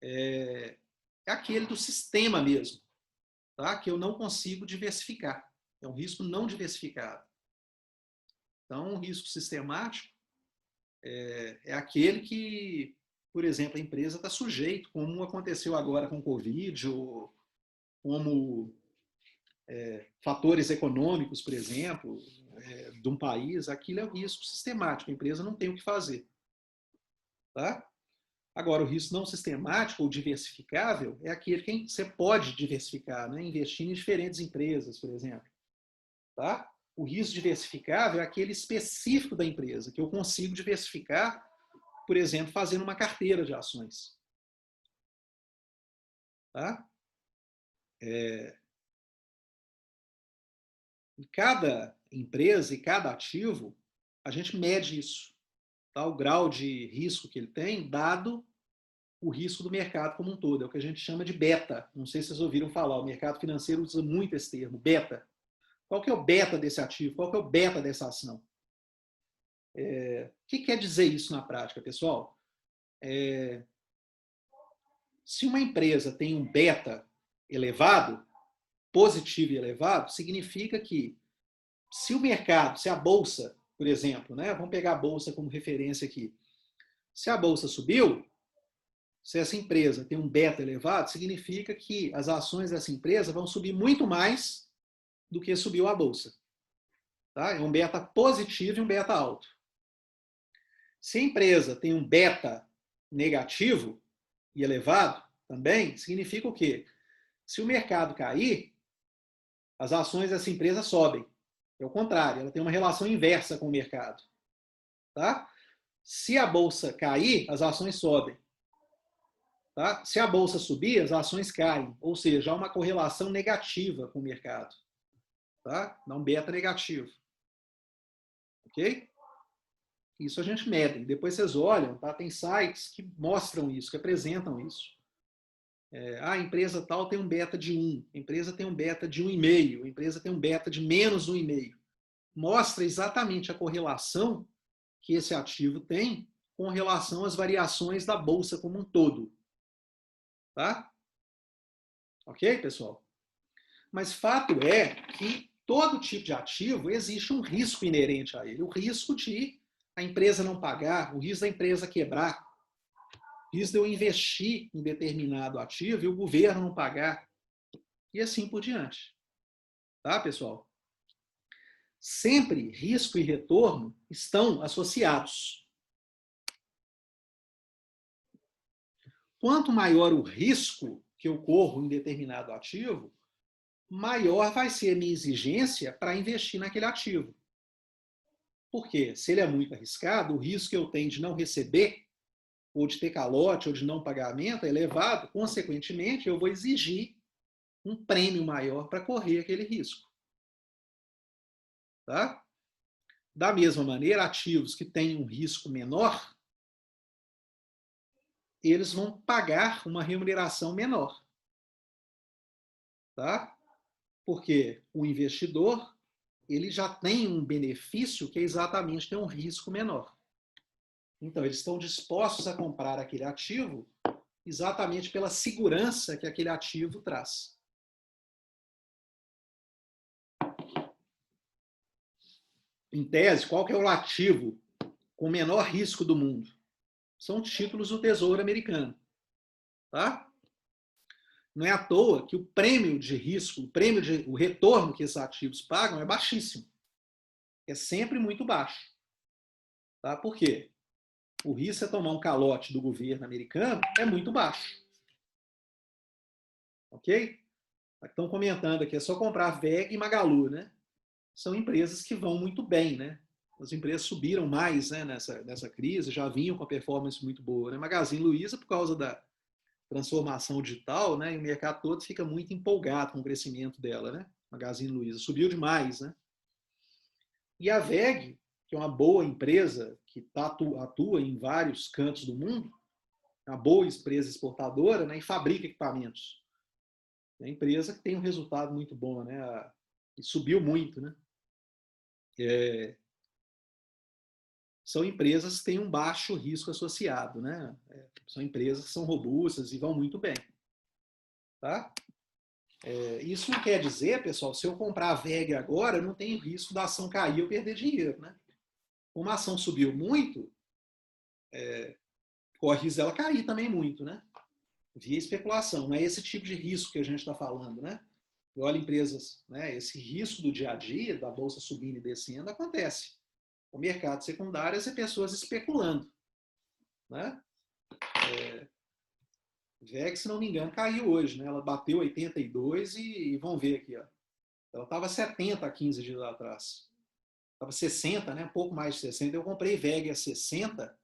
é aquele do sistema mesmo, tá? Que eu não consigo diversificar. É um risco não diversificado. Então, o risco sistemático é aquele que, por exemplo, a empresa está sujeita, como aconteceu agora com o Covid, ou como fatores econômicos, por exemplo, de um país, aquilo é o risco sistemático. A empresa não tem o que fazer. Tá? Agora, o risco não sistemático ou diversificável é aquele que você pode diversificar, né? Investir em diferentes empresas, por exemplo. Tá? O risco diversificável é aquele específico da empresa, que eu consigo diversificar, por exemplo, fazendo uma carteira de ações. Tá? Em cada empresa e cada ativo, a gente mede isso. Tá? O grau de risco que ele tem, dado o risco do mercado como um todo. É o que a gente chama de beta. Não sei se vocês ouviram falar, o mercado financeiro usa muito esse termo, beta. Qual que é o beta desse ativo? Qual que é o beta dessa ação? O que quer dizer isso na prática, pessoal? Se uma empresa tem um beta elevado, positivo e elevado, significa que se o mercado, se a bolsa, por exemplo, né, vamos pegar a bolsa como referência aqui, se a bolsa subiu, se essa empresa tem um beta elevado, significa que as ações dessa empresa vão subir muito mais do que subiu a bolsa. Tá? É um beta positivo e um beta alto. Se a empresa tem um beta negativo e elevado, também, significa o quê? Se o mercado cair, as ações dessa empresa sobem. É o contrário, ela tem uma relação inversa com o mercado. Tá? Se a bolsa cair, as ações sobem. Tá? Se a bolsa subir, as ações caem. Ou seja, há uma correlação negativa com o mercado. Tá? Dá um beta negativo. Ok? Isso a gente mede. Depois vocês olham, tá? Tem sites que mostram isso, que apresentam isso. A empresa tal tem um beta de 1, a empresa tem um beta de 1,5, a empresa tem um beta de menos 1,5. Mostra exatamente a correlação que esse ativo tem com relação às variações da bolsa como um todo. Tá? Ok, pessoal? Mas fato é que todo tipo de ativo existe um risco inerente a ele. O risco de a empresa não pagar, o risco da empresa quebrar, o risco de eu investir em determinado ativo e o governo não pagar. E assim por diante. Tá, pessoal? Sempre risco e retorno estão associados. Quanto maior o risco que eu corro em determinado ativo, maior vai ser a minha exigência para investir naquele ativo. Porque se ele é muito arriscado, o risco que eu tenho de não receber, ou de ter calote, ou de não pagamento é elevado, consequentemente, eu vou exigir um prêmio maior para correr aquele risco. Tá? Da mesma maneira, ativos que têm um risco menor, eles vão pagar uma remuneração menor. Tá? Porque o investidor ele já tem um benefício que é exatamente ter um risco menor. Então, eles estão dispostos a comprar aquele ativo exatamente pela segurança que aquele ativo traz. Em tese, qual que é o ativo com menor risco do mundo? São títulos do Tesouro Americano. Tá? Não é à toa que o prêmio de risco, o retorno que esses ativos pagam é baixíssimo. É sempre muito baixo. Tá? Por quê? O risco é tomar um calote do governo americano é muito baixo. Ok? Estão comentando aqui, é só comprar VEG e Magalu, né? São empresas que vão muito bem, né? As empresas subiram mais, né, nessa crise, já vinham com a performance muito boa, né? Magazine Luiza, por causa da transformação digital, né? E o mercado todo fica muito empolgado com o crescimento dela, né? Magazine Luiza subiu demais, né? E a VEG, que é uma boa empresa que atua em vários cantos do mundo, uma boa empresa exportadora, né? E fabrica equipamentos. É uma empresa que tem um resultado muito bom, né? E subiu muito, né? São empresas que têm um baixo risco associado, né? São empresas que são robustas e vão muito bem. Tá? Isso não quer dizer, pessoal, se eu comprar a VEG agora, eu não tenho risco da ação cair ou perder dinheiro, né? Como a ação subiu muito, corre risco dela cair também muito, né? Via especulação. Não é esse tipo de risco que a gente está falando, né? Olha empresas, né? Esse risco do dia a dia, da bolsa subindo e descendo, acontece. O mercado secundário é pessoas especulando, né? VEG, se não me engano, caiu hoje, né? Ela bateu 82 e vão ver aqui, ó. Ela estava 70 há 15 dias atrás. Estava 60, né? Um pouco mais de 60. Eu comprei VEG a 60,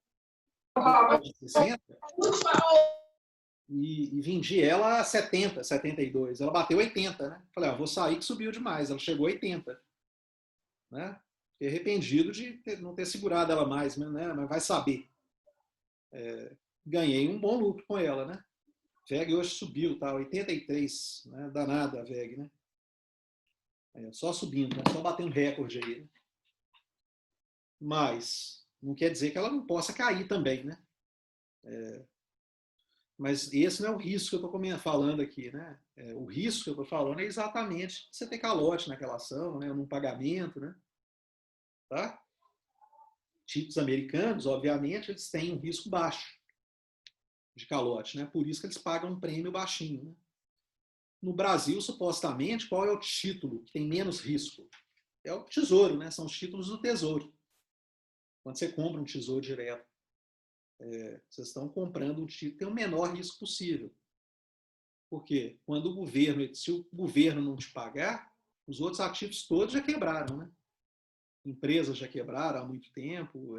e vendi ela a 70, 72. Ela bateu 80, né? Falei, vou sair que subiu demais. Ela chegou a 80. Né? Fiquei arrependido de não ter segurado ela mais, né? Mas vai saber. Ganhei um bom lucro com ela, né? VEG hoje subiu, tá? 83, né? Danada a VEG, né? Só subindo, né? Só batendo recorde aí. Né? Mas não quer dizer que ela não possa cair também, né? Mas esse não é o risco que eu estou falando aqui, né? O risco que eu estou falando é exatamente você ter calote naquela ação, né? Num pagamento, né? Tá? Títulos americanos, obviamente, eles têm um risco baixo de calote, né? Por isso que eles pagam um prêmio baixinho. Né? No Brasil, supostamente, qual é o título que tem menos risco? É o Tesouro, né? São os títulos do Tesouro. Quando você compra um Tesouro direto, vocês estão comprando um título que tem o menor risco possível. Porque se o governo não te pagar, os outros ativos todos já quebraram, né? empresas já quebraram há muito tempo,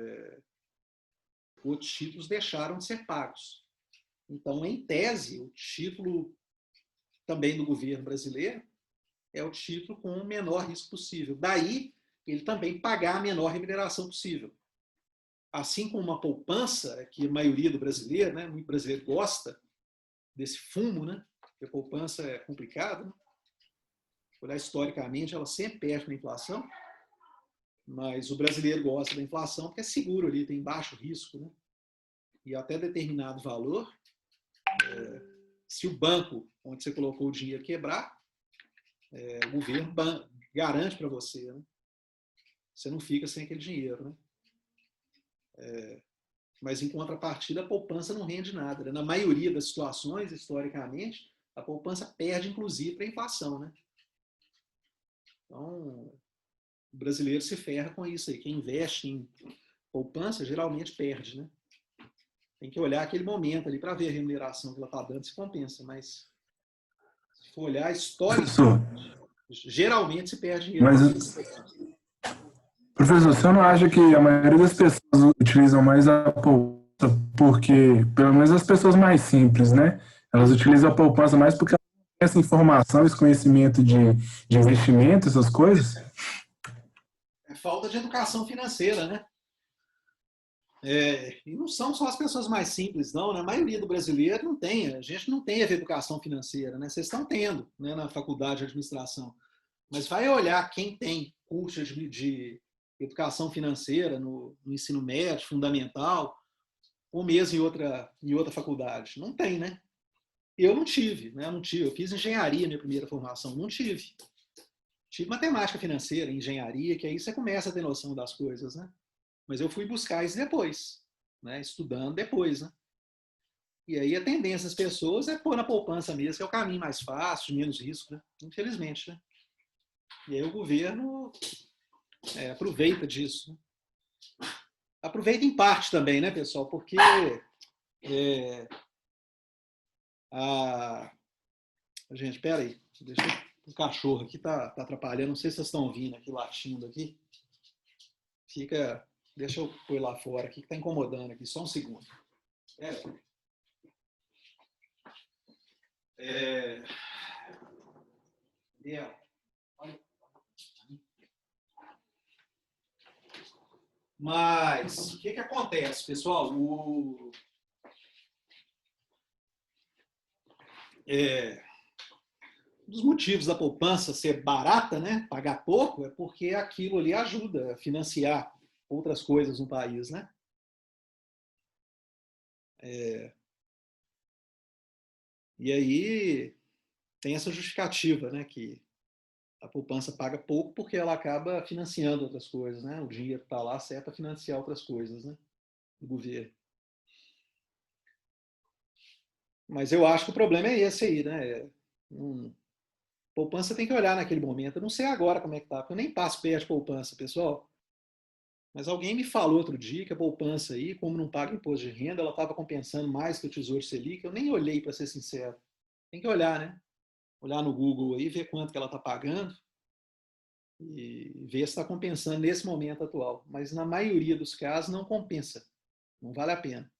outros títulos deixaram de ser pagos. Então, em tese, o título também do governo brasileiro é o título com o menor risco possível. Daí, ele também pagar a menor remuneração possível. Assim como uma poupança, que a maioria do brasileiro, né, muito brasileiro gosta desse fumo, né, porque a poupança é complicada, né? Olhar historicamente, ela sempre perde na inflação, mas o brasileiro gosta da inflação porque é seguro ali, tem baixo risco, né? E até determinado valor, se o banco onde você colocou o dinheiro quebrar, o governo garante para você, né? Você não fica sem aquele dinheiro, né? Mas, em contrapartida, a poupança não rende nada, né? Na maioria das situações, historicamente, a poupança perde, inclusive, para a inflação, né? Então, o brasileiro se ferra com isso aí. Quem investe em poupança, geralmente perde, né? Tem que olhar aquele momento ali para ver a remuneração que ela está dando, se compensa. Mas, se for olhar Professor, historicamente, geralmente se perde dinheiro. mas, professor, você não acha que a maioria das pessoas utilizam mais a poupança porque, pelo menos as pessoas mais simples, né? Elas utilizam a poupança mais porque elas têm essa informação, esse conhecimento de investimento, essas coisas? É falta de educação financeira, né? E não são só as pessoas mais simples, não, né? A maioria do brasileiro não tem, a gente não tem educação financeira, né? Vocês estão tendo, né, na faculdade de administração, mas vai olhar quem tem curso de educação financeira no ensino médio, fundamental, ou mesmo em outra faculdade. Não tem, né? Eu não tive, né? Não tive. Eu fiz engenharia minha primeira formação, não tive. Tive matemática financeira, engenharia, que aí você começa a ter noção das coisas, né? Mas eu fui buscar isso depois, né? Estudando depois, né? E aí a tendência das pessoas é pôr na poupança mesmo, que é o caminho mais fácil, menos risco, né? Infelizmente, né? E aí o governo aproveita disso. Né? Aproveita em parte também, né, pessoal? Porque gente, espera aí, deixa o cachorro aqui tá atrapalhando, não sei se vocês estão ouvindo aqui, latindo aqui. Deixa eu pôr lá fora aqui, que tá incomodando aqui, só um segundo. Mas, o que acontece, pessoal? Um dos motivos da poupança ser barata, né, pagar pouco, é porque aquilo ali ajuda a financiar outras coisas no país, né? E aí tem essa justificativa, né, que a poupança paga pouco porque ela acaba financiando outras coisas, né? O dinheiro está lá certo para financiar outras coisas, né? Do governo. Mas eu acho que o problema é esse aí, né? Poupança tem que olhar naquele momento. Eu não sei agora como é que tá, porque eu nem passo perto de poupança, pessoal. Mas alguém me falou outro dia que a poupança aí, como não paga imposto de renda, ela estava compensando mais que o Tesouro Selic. Eu nem olhei, para ser sincero. Tem que olhar, né? Olhar no Google aí, ver quanto que ela está pagando e ver se está compensando nesse momento atual. Mas na maioria dos casos não compensa. Não vale a pena.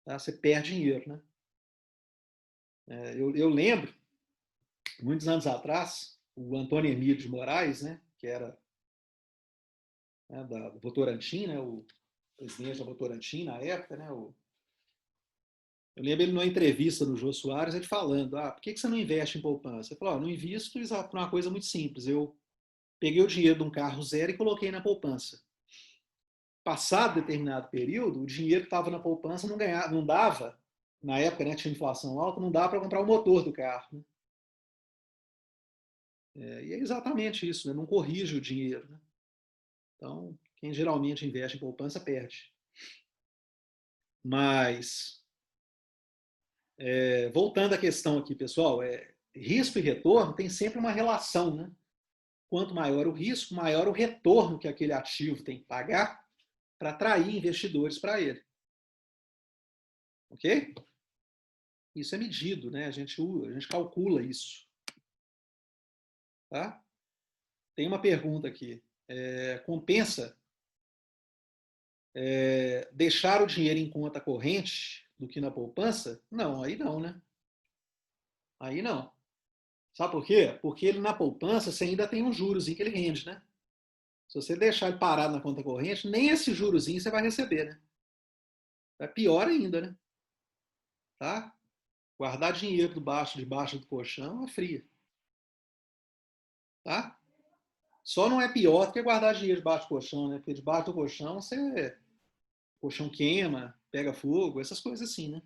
Tá? Você perde dinheiro, né? Eu lembro, muitos anos atrás, o Antônio Emílio de Moraes, né, que era da Votorantim, né, o presidente da Votorantim na época, né, eu lembro ele numa entrevista no Jô Soares, ele falando, por que você não investe em poupança? Ele falou, não invisto por uma coisa muito simples, eu peguei o dinheiro de um carro zero e coloquei na poupança. Passado determinado período, o dinheiro que estava na poupança não dava, na época, né, tinha inflação alta, não dava para comprar o motor do carro. Né? E é exatamente isso, né? Não corrige o dinheiro. Né? Então, quem geralmente investe em poupança perde. Mas, voltando à questão aqui, pessoal, risco e retorno tem sempre uma relação. Né? Quanto maior o risco, maior o retorno que aquele ativo tem que pagar para atrair investidores para ele. Ok? Isso é medido, né? A gente calcula isso. Tá? Tem uma pergunta aqui. compensa deixar o dinheiro em conta corrente do que na poupança? Não, aí não, né? Aí não. Sabe por quê? Porque ele na poupança você ainda tem um jurozinho que ele rende, né? Se você deixar ele parado na conta corrente, nem esse jurozinho você vai receber, né? É pior ainda, né? Tá? Guardar dinheiro debaixo do colchão é fria. Tá? Só não é pior do que guardar dinheiro debaixo do colchão, né? Porque debaixo do colchão o colchão queima, pega fogo, essas coisas assim, né?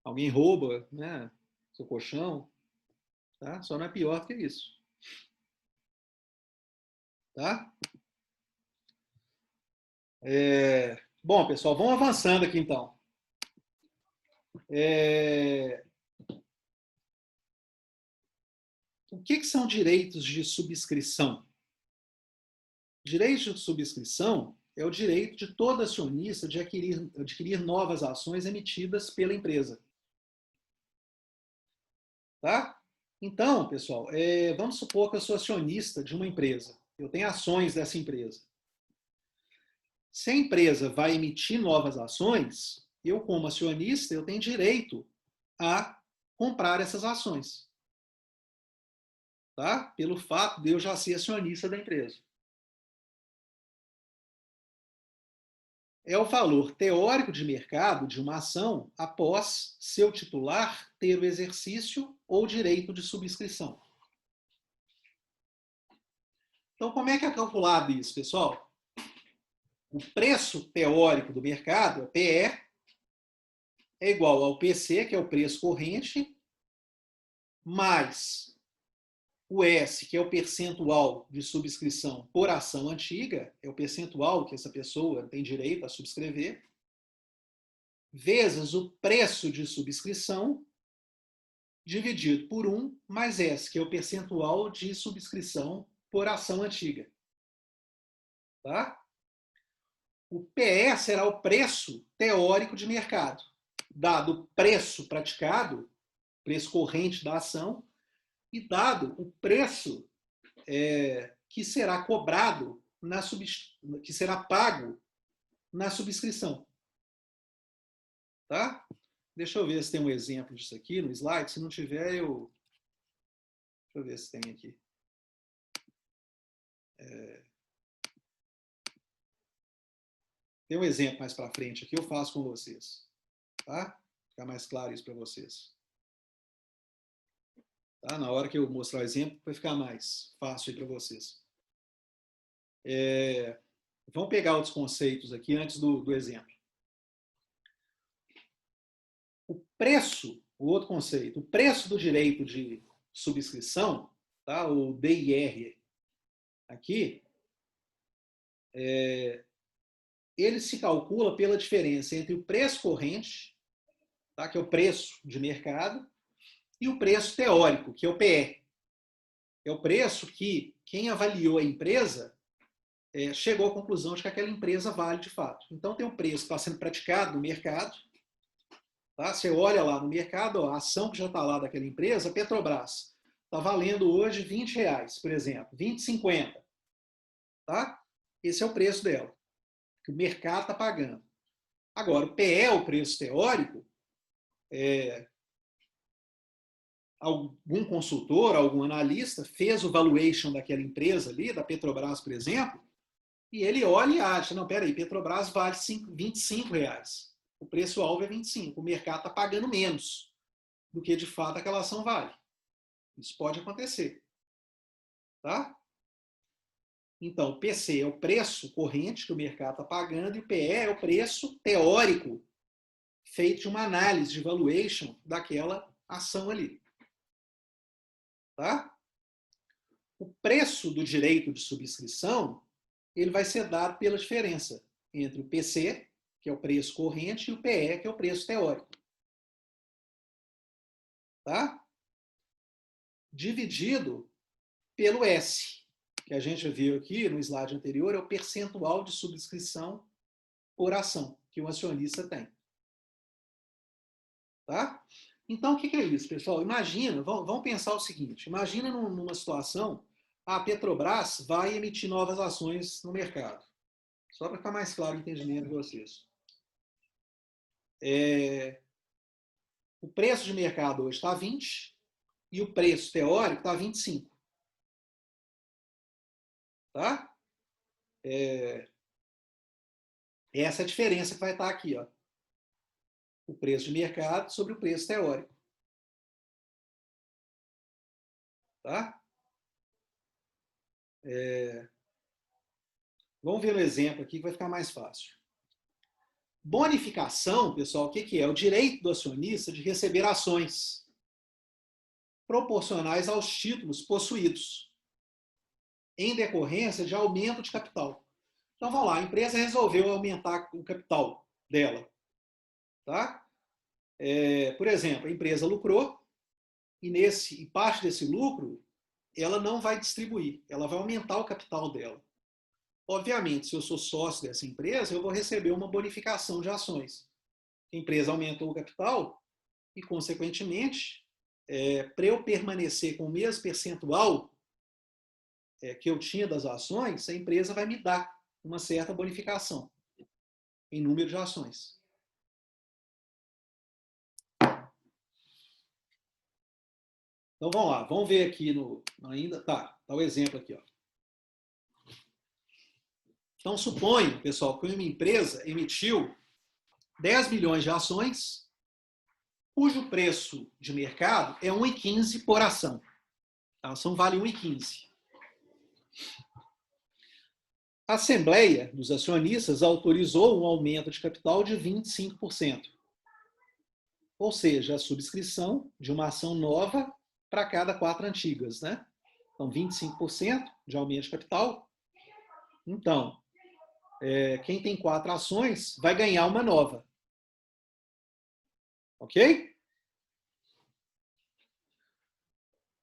Alguém rouba, né? Seu colchão, tá? Só não é pior do que isso. Tá? Bom, pessoal, vamos avançando aqui então. O que são direitos de subscrição? Direito de subscrição é o direito de todo acionista de adquirir novas ações emitidas pela empresa. Tá? Então, pessoal, vamos supor que eu sou acionista de uma empresa. Eu tenho ações dessa empresa. Se a empresa vai emitir novas ações, eu, como acionista, eu tenho direito a comprar essas ações. Tá? Pelo fato de eu já ser acionista da empresa. É o valor teórico de mercado de uma ação após seu titular ter o exercício ou direito de subscrição. Então, como é que é calculado isso, pessoal? O preço teórico do mercado, o PE, é igual ao PC, que é o preço corrente, mais o S, que é o percentual de subscrição por ação antiga, é o percentual que essa pessoa tem direito a subscrever, vezes o preço de subscrição, dividido por 1, mais S, que é o percentual de subscrição por ação antiga. Tá? O PE será o preço teórico de mercado, dado o preço praticado, preço corrente da ação, e dado o preço que será cobrado, que será pago na subscrição. Tá? Deixa eu ver se tem um exemplo disso aqui no slide. Se não tiver, deixa eu ver se tem aqui. Tem um exemplo mais para frente aqui, eu faço com vocês. Tá? Ficar mais claro isso para vocês. Tá? Na hora que eu mostrar o exemplo, vai ficar mais fácil aí para vocês. Vamos pegar outros conceitos aqui antes do exemplo. O preço, o outro conceito, o preço do direito de subscrição, tá? O DIR aqui, ele se calcula pela diferença entre o preço corrente, tá? Que é o preço de mercado, e o preço teórico, que é o PE. É o preço que quem avaliou a empresa chegou à conclusão de que aquela empresa vale de fato. Então, tem um preço que está sendo praticado no mercado. Tá? Você olha lá no mercado, ó, a ação que já está lá daquela empresa, a Petrobras, está valendo hoje R$20, por exemplo, R$20,50. Tá? Esse é o preço dela, que o mercado está pagando. Agora, o PE, o preço teórico, algum consultor, algum analista fez o valuation daquela empresa ali, da Petrobras, por exemplo, e ele olha e acha, não, peraí, Petrobras vale R$25. O preço-alvo é 25. O mercado está pagando menos do que, de fato, aquela ação vale. Isso pode acontecer. Tá? Então, o PC é o preço corrente que o mercado está pagando e o PE é o preço teórico feito de uma análise de valuation daquela ação ali. Tá? O preço do direito de subscrição ele vai ser dado pela diferença entre o PC, que é o preço corrente, e o PE, que é o preço teórico. Tá? Dividido pelo S, que a gente viu aqui no slide anterior, é o percentual de subscrição por ação que o acionista tem. Tá? Então, o que é isso, pessoal? Imagina, vamos pensar o seguinte, imagina numa situação a Petrobras vai emitir novas ações no mercado. Só para ficar mais claro o entendimento de vocês. O preço de mercado hoje está 20 e o preço teórico está 25. Tá? Essa é a diferença que vai estar aqui, ó. O preço de mercado sobre o preço teórico. Tá? Vamos ver um exemplo aqui que vai ficar mais fácil. Bonificação, pessoal, o que é? O direito do acionista de receber ações proporcionais aos títulos possuídos em decorrência de aumento de capital. Então, vamos lá, a empresa resolveu aumentar o capital dela. Tá? Por exemplo, a empresa lucrou e parte desse lucro ela não vai distribuir, ela vai aumentar o capital dela. Obviamente, se eu sou sócio dessa empresa, eu vou receber uma bonificação de ações. A empresa aumentou o capital e, consequentemente, para eu permanecer com o mesmo percentual que eu tinha das ações, a empresa vai me dar uma certa bonificação em número de ações. Então, vamos lá. Vamos ver aqui ainda. Tá o exemplo aqui, ó. Então, suponho, pessoal, que uma empresa emitiu 10 milhões de ações, cujo preço de mercado é 1,15 por ação. A ação vale 1,15. A Assembleia dos Acionistas autorizou um aumento de capital de 25%. Ou seja, a subscrição de uma ação nova para cada 4 antigas, né? Então, 25% de aumento de capital. Então, quem tem 4 ações vai ganhar uma nova. Ok?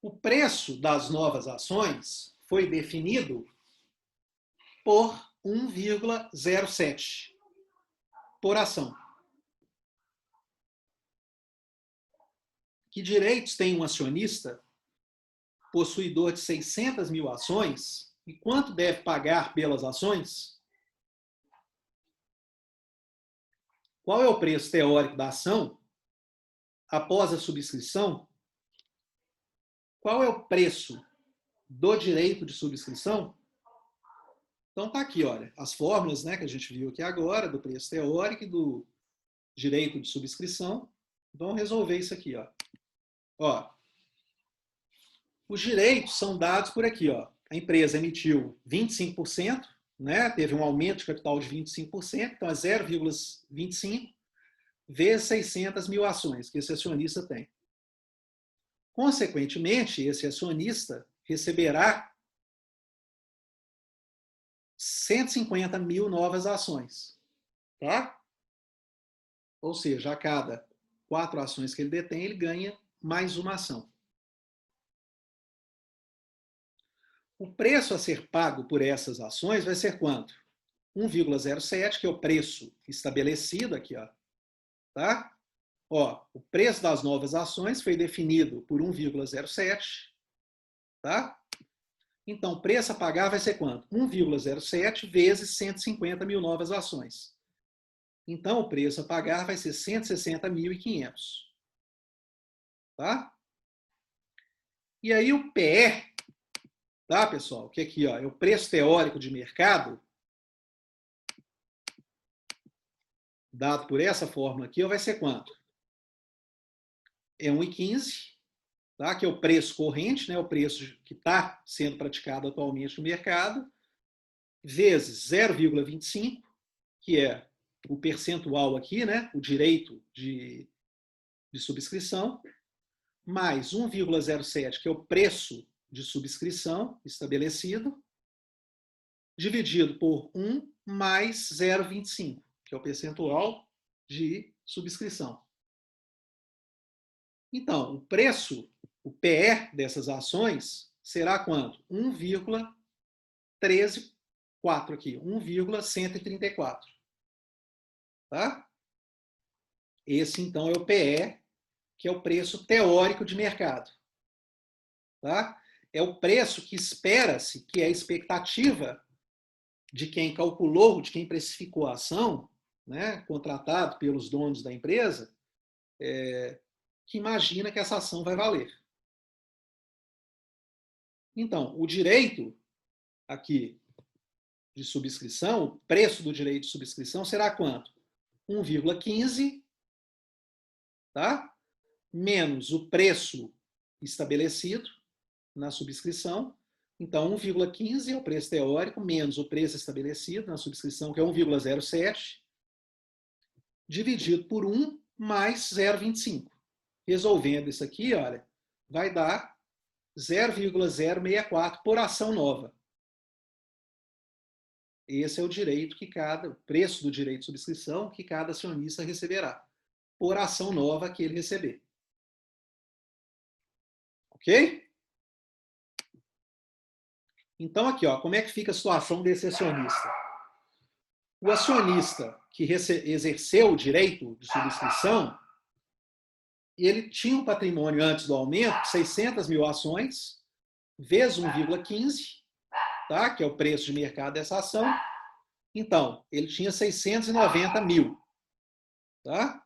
O preço das novas ações foi definido por 1,07 por ação. Que direitos tem um acionista possuidor de 600 mil ações e quanto deve pagar pelas ações? Qual é o preço teórico da ação após a subscrição? Qual é o preço do direito de subscrição? Então tá aqui, olha, as fórmulas, né, que a gente viu aqui agora, do preço teórico e do direito de subscrição. Vamos resolver isso aqui, ó. Os direitos são dados por aqui, ó. A empresa emitiu 25%, né? Teve um aumento de capital de 25%, então é 0,25 vezes 600 mil ações que esse acionista tem. Consequentemente, esse acionista receberá 150 mil novas ações. Tá? Ou seja, a cada 4 ações que ele detém, ele ganha mais uma ação. O preço a ser pago por essas ações vai ser quanto? 1,07, que é o preço estabelecido aqui, ó. Tá? O preço das novas ações foi definido por 1,07, tá? Então, o preço a pagar vai ser quanto? 1,07 vezes 150 mil novas ações. Então, o preço a pagar vai ser 160.500. Tá? E aí o PE, tá, pessoal? Que aqui, ó, é o preço teórico de mercado, dado por essa fórmula aqui, vai ser quanto? É 1,15, tá? Que é o preço corrente, né? O preço que está sendo praticado atualmente no mercado, vezes 0,25, que é o percentual aqui, né? O direito de subscrição, mais 1,07, que é o preço de subscrição estabelecido, dividido por 1 mais 0,25, que é o percentual de subscrição. Então, o preço, o PE dessas ações será quanto? 1,134 aqui, 1,134. Tá? Esse, então, é o PE, que é o preço teórico de mercado. Tá? é o preço que espera-se, que é a expectativa de quem calculou, de quem precificou a ação, né, contratado pelos donos da empresa, que imagina que essa ação vai valer. Então, o direito aqui de subscrição, o preço do direito de subscrição será quanto? 1,15, tá? Menos o preço estabelecido na subscrição. Então, 1,15 é o preço teórico, menos o preço estabelecido na subscrição, que é 1,07, dividido por 1 mais 0,25. Resolvendo isso aqui, olha, vai dar 0,064 por ação nova. Esse é o direito que o preço do direito de subscrição que cada acionista receberá, por ação nova que ele receber. Ok? Então, aqui, ó, como é que fica a situação desse acionista? O acionista que exerceu o direito de subscrição, ele tinha um patrimônio antes do aumento de 600 mil ações, vezes 1,15, tá? Que é o preço de mercado dessa ação. Então, ele tinha 690 mil. Tá?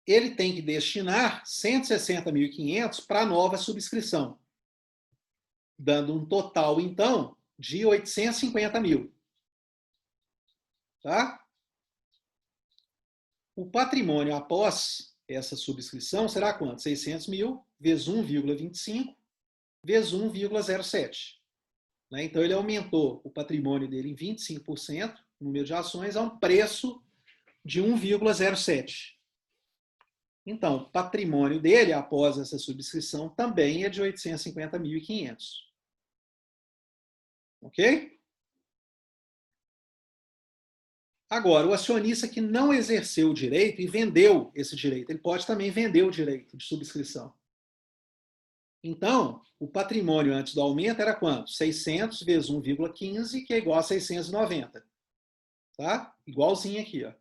Ele tem que destinar 160.500 para a nova subscrição, dando um total, então, de 850 mil. Tá? O patrimônio após essa subscrição será quanto? 600 mil vezes 1,25 vezes 1,07. Né? Então, ele aumentou o patrimônio dele em 25%, o número de ações, a um preço de 1,07. Então, o patrimônio dele, após essa subscrição, também é de 850.500. Ok? Agora, o acionista que não exerceu o direito e vendeu esse direito, ele pode também vender o direito de subscrição. Então, o patrimônio antes do aumento era quanto? 600 vezes 1,15, que é igual a 690. Tá? Igualzinho aqui, ó.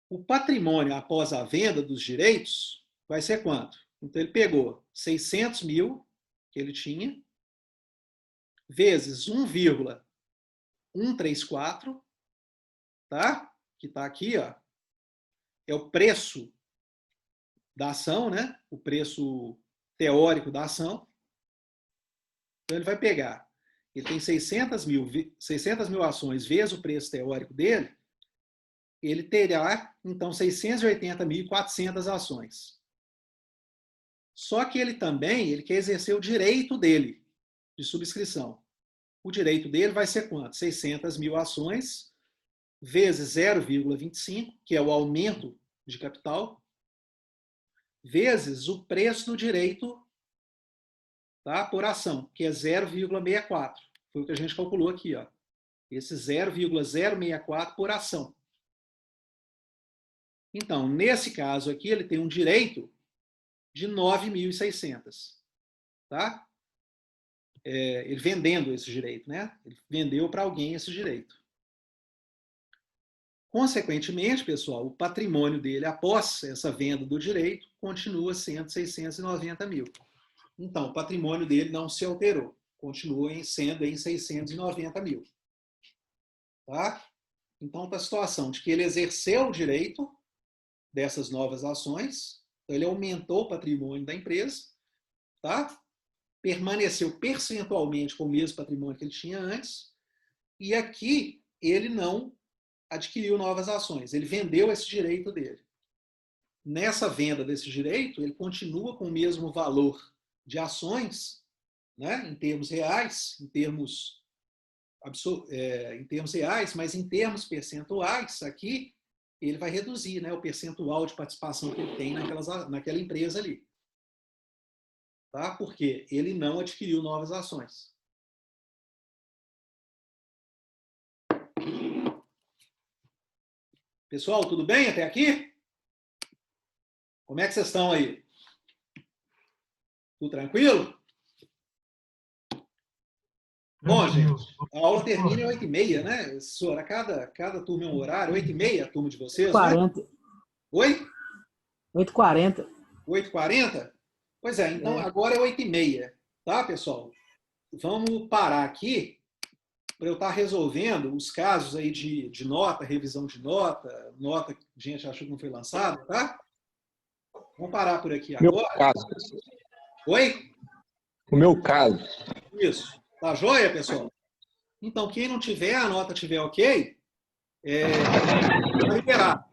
O patrimônio após a venda dos direitos vai ser quanto? Então, ele pegou 600 mil que ele tinha, vezes 1,134, tá? Que está aqui, ó. É o preço da ação, né? O preço teórico da ação. Então, ele vai pegar. Ele tem 600 mil ações vezes o preço teórico dele, ele terá, então, 680.400 ações. Só que ele quer exercer o direito dele de subscrição. O direito dele vai ser quanto? 600 mil ações vezes 0,25, que é o aumento de capital, vezes o preço do direito, tá, por ação, que é 0,64. Foi o que a gente calculou aqui, ó. Esse 0,064 por ação. Então, nesse caso aqui, ele tem um direito de 9.600. Tá? Ele vendendo esse direito, né? Ele vendeu para alguém esse direito. Consequentemente, pessoal, o patrimônio dele após essa venda do direito continua sendo 690 mil. Então, o patrimônio dele não se alterou. Continua sendo em 690 mil. Tá? Então, está a situação de que ele exerceu o direito dessas novas ações, então ele aumentou o patrimônio da empresa, tá? Permaneceu percentualmente com o mesmo patrimônio que ele tinha antes, e aqui ele não adquiriu novas ações, ele vendeu esse direito dele. Nessa venda desse direito, ele continua com o mesmo valor de ações, né, em termos reais, em termos reais, mas em termos percentuais, aqui, ele vai reduzir, né, o percentual de participação que ele tem naquela empresa ali. Tá? Porque ele não adquiriu novas ações. Pessoal, tudo bem até aqui? Como é que vocês estão aí? Tudo tranquilo? Bom, gente, a aula termina às 8h30, né? Senhora, cada turma é um horário, 8h30 a turma de vocês, 40. né? Oi? 8h40. 8h40? Pois é, então agora é 8h30, tá, pessoal? Vamos parar aqui para eu estar resolvendo os casos aí de nota, revisão de nota, nota que a gente achou que não foi lançada, tá? Vamos parar por aqui Meu agora. caso. Oi? O meu caso. Isso. Tá joia, pessoal? Então, quem não tiver, a nota tiver ok, vai liberar,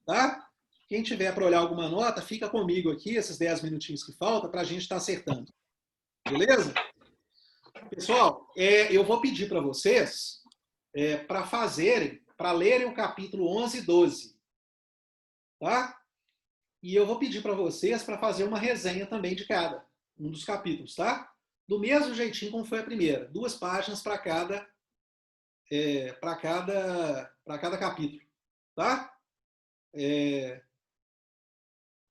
tá? Quem tiver para olhar alguma nota, fica comigo aqui, esses 10 minutinhos que faltam, para a gente estar acertando. Beleza? Pessoal, eu vou pedir para vocês para lerem o capítulo 11 e 12. Tá? E eu vou pedir para vocês para fazer uma resenha também de cada um dos capítulos, tá? Do mesmo jeitinho como foi a primeira. 2 páginas para cada capítulo, tá?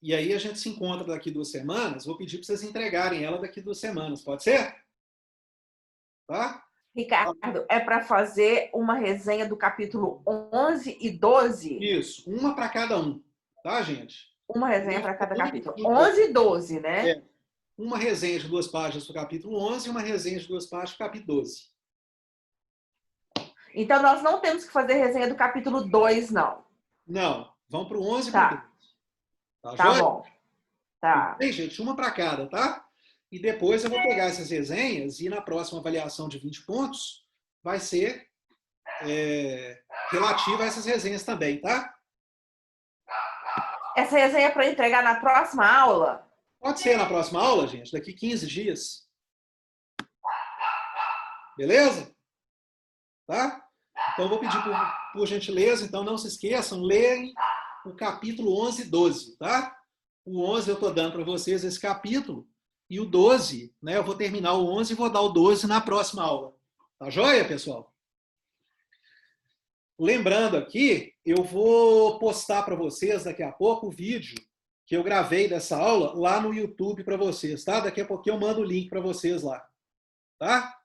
E aí a gente se encontra daqui 2 semanas. Vou pedir para vocês entregarem ela daqui 2 semanas. Pode ser? Tá? Ricardo, é para fazer uma resenha do capítulo 11 e 12? Isso. Uma para cada um. Tá, gente? Uma resenha para cada capítulo. 11 e 12, né? Uma resenha de 2 páginas para o capítulo 11 e uma resenha de 2 páginas para o capítulo 12. Então, nós não temos que fazer resenha do capítulo 2, não. Não. Vamos para o 11 e Tá. para o 12. Tá bom. Tá. Bem, gente, uma para cada, tá? E depois eu vou pegar essas resenhas e na próxima avaliação de 20 pontos vai ser relativa a essas resenhas também, tá? Essa resenha é para entregar na próxima aula? Pode ser na próxima aula, gente, daqui 15 dias. Beleza? Tá? Então eu vou pedir por gentileza, então não se esqueçam, leem o capítulo 11 e 12, tá? O 11 eu estou dando para vocês esse capítulo, e o 12, né, eu vou terminar o 11 e vou dar o 12 na próxima aula. Tá joia, pessoal? Lembrando aqui, eu vou postar para vocês daqui a pouco o vídeo que eu gravei dessa aula lá no YouTube para vocês, tá? Daqui a pouquinho eu mando o link para vocês lá, tá?